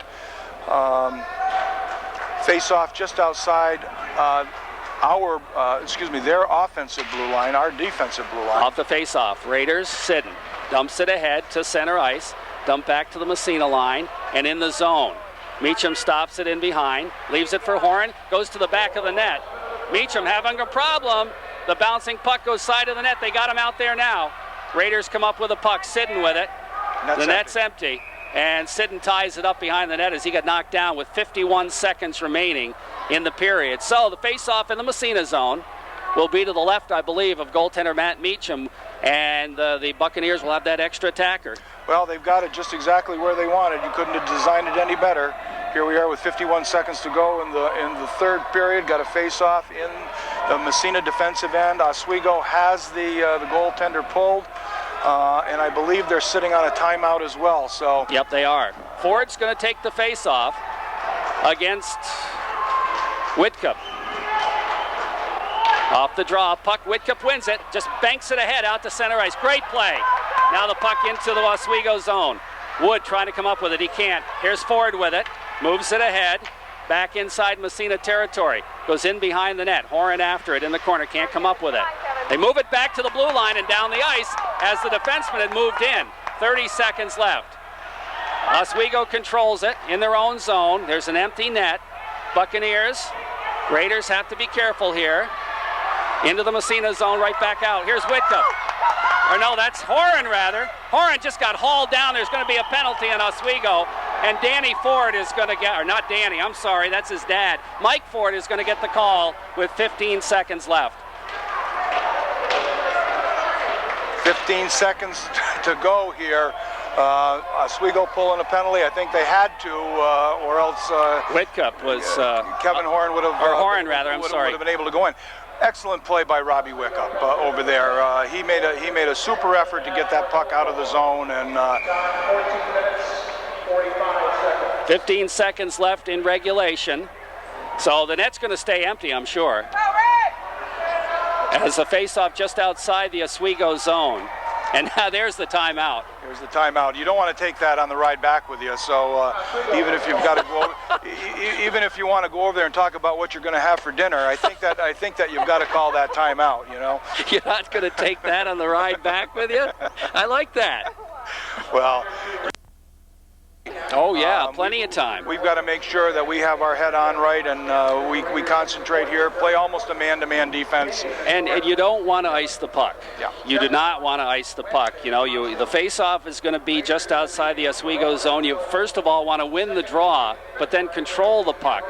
Face-off just outside their offensive blue line, our defensive blue line. Off the face-off, Raiders, Sidden dumps it ahead to center ice, dump back to the Massena line, and in the zone. Meacham stops it in behind, leaves it for Horan, goes to the back of the net. Meacham having a problem. The bouncing puck goes side of the net. They got him out there now. Raiders come up with a puck. Sidden with it. The net's empty. And Sidden ties it up behind the net as he got knocked down with 51 seconds remaining in the period. So the face-off in the Massena zone will be to the left, I believe, of goaltender Matt Meacham. And the Buccaneers will have that extra attacker. Well, they've got it just exactly where they wanted. You couldn't have designed it any better. Here we are with 51 seconds to go in the third period. Got a face-off in the Massena defensive end. Oswego has the goaltender pulled. and I believe they're sitting on a timeout as well. So yep, they are. Ford's going to take the face-off against Whitcup. Off the draw, puck, Whitcup wins it, just banks it ahead out to center ice. Great play. Now the puck into the Oswego zone. Wood trying to come up with it, he can't. Here's Ford with it, moves it ahead, back inside Massena territory. Goes in behind the net, Horan after it in the corner, can't come up with it. They move it back to the blue line and down the ice as the defenseman had moved in. 30 seconds left. Oswego controls it in their own zone. There's an empty net. Buccaneers, Raiders have to be careful here. Into the Massena zone, right back out. Here's Whitcup. Or no, that's Horan rather. Horan just got hauled down. There's going to be a penalty on Oswego. And Danny Ford is going to get, or not Danny, I'm sorry, that's his dad. Mike Ford is going to get the call with 15 seconds left. 15 seconds to go here. Oswego pulling a penalty. I think they had to, or else Whitcup was Kevin Horan would have, or Horan rather. I'm sorry, would have been able to go in. Excellent play by Robbie Whitcup over there. He made a super effort to get that puck out of the zone, and 15 seconds left in regulation. So the net's going to stay empty, I'm sure. As the face-off just outside the Oswego zone. And now there's the timeout. Here's the timeout. You don't want to take that on the ride back with you. So even if you've got to go, even if you want to go over there and talk about what you're going to have for dinner, I think that you've got to call that timeout. You know. You're not going to take that on the ride back with you? I like that. Well. Oh yeah, plenty of time. We've got to make sure that we have our head on right, and we concentrate here, play almost a man-to-man defense. And you don't want to ice the puck. Yeah. You do not want to ice the puck. You know, the face-off is going to be just outside the Oswego zone. You first of all want to win the draw, but then control the puck.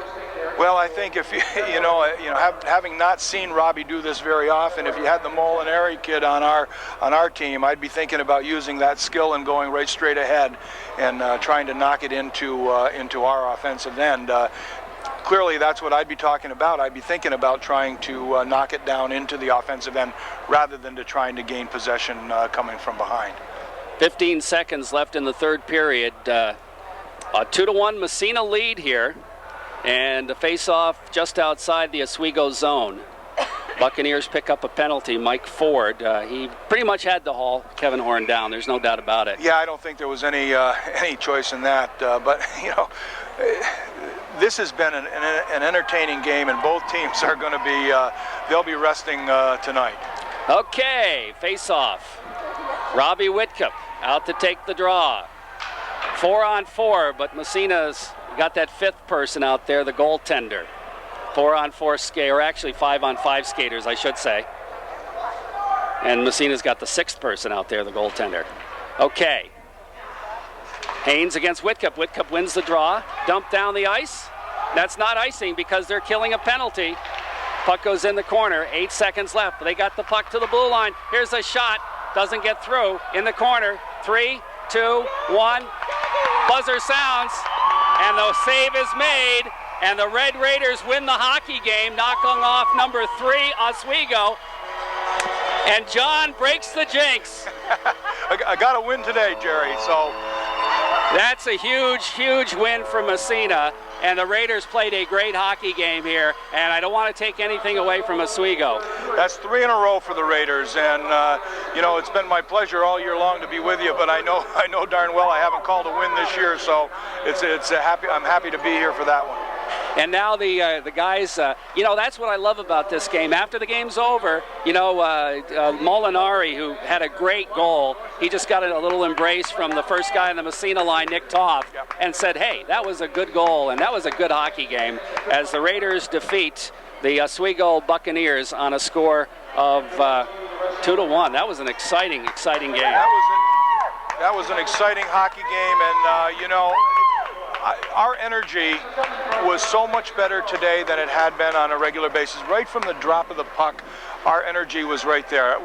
Well, I think if having not seen Robbie do this very often, if you had the Molinari kid on our team, I'd be thinking about using that skill and going right straight ahead and trying to knock it into our offensive end. Clearly, that's what I'd be talking about. I'd be thinking about trying to knock it down into the offensive end rather than to trying to gain possession coming from behind. 15 seconds left in the third period. A 2-1 Massena lead here. And the face-off just outside the Oswego zone. Buccaneers pick up a penalty. Mike Ford, he pretty much had to haul Kevin Horan down. There's no doubt about it. Yeah, I don't think there was any choice in that. But you know, this has been an entertaining game, and both teams are going to be they'll be resting tonight. Okay, face-off. Robbie Whitcup out to take the draw. 4-on-4, but Massena's got that fifth person out there, the goaltender. 4-on-4 skate, or actually 5-on-5 skaters, I should say. And Massena's got the sixth person out there, the goaltender. Okay. Haynes against Whitcup. Whitcup wins the draw. Dump down the ice. That's not icing because they're killing a penalty. Puck goes in the corner. 8 seconds left. They got the puck to the blue line. Here's a shot. Doesn't get through. In the corner. 3, 2, 1. Buzzer sounds. And the save is made, and the Red Raiders win the hockey game, knocking off number 3, Oswego. And John breaks the jinx. I got to win today, Jerry, so. That's a huge, huge win for Massena, and the Raiders played a great hockey game here, and I don't want to take anything away from Oswego. That's 3 in a row for the Raiders, and you know, it's been my pleasure all year long to be with you, but I know darn well I haven't called a win this year, so I'm happy to be here for that one. And now the guys, you know, that's what I love about this game. After the game's over, you know, Molinari, who had a great goal, he just got a little embrace from the first guy in the Massena line, Nick Toth, and said, hey, that was a good goal, and that was a good hockey game, as the Raiders defeat the Oswego Buccaneers on a score of 2-1. That was an exciting game. That was an exciting hockey game, and you know, our energy was so much better today than it had been on a regular basis. Right from the drop of the puck, our energy was right there.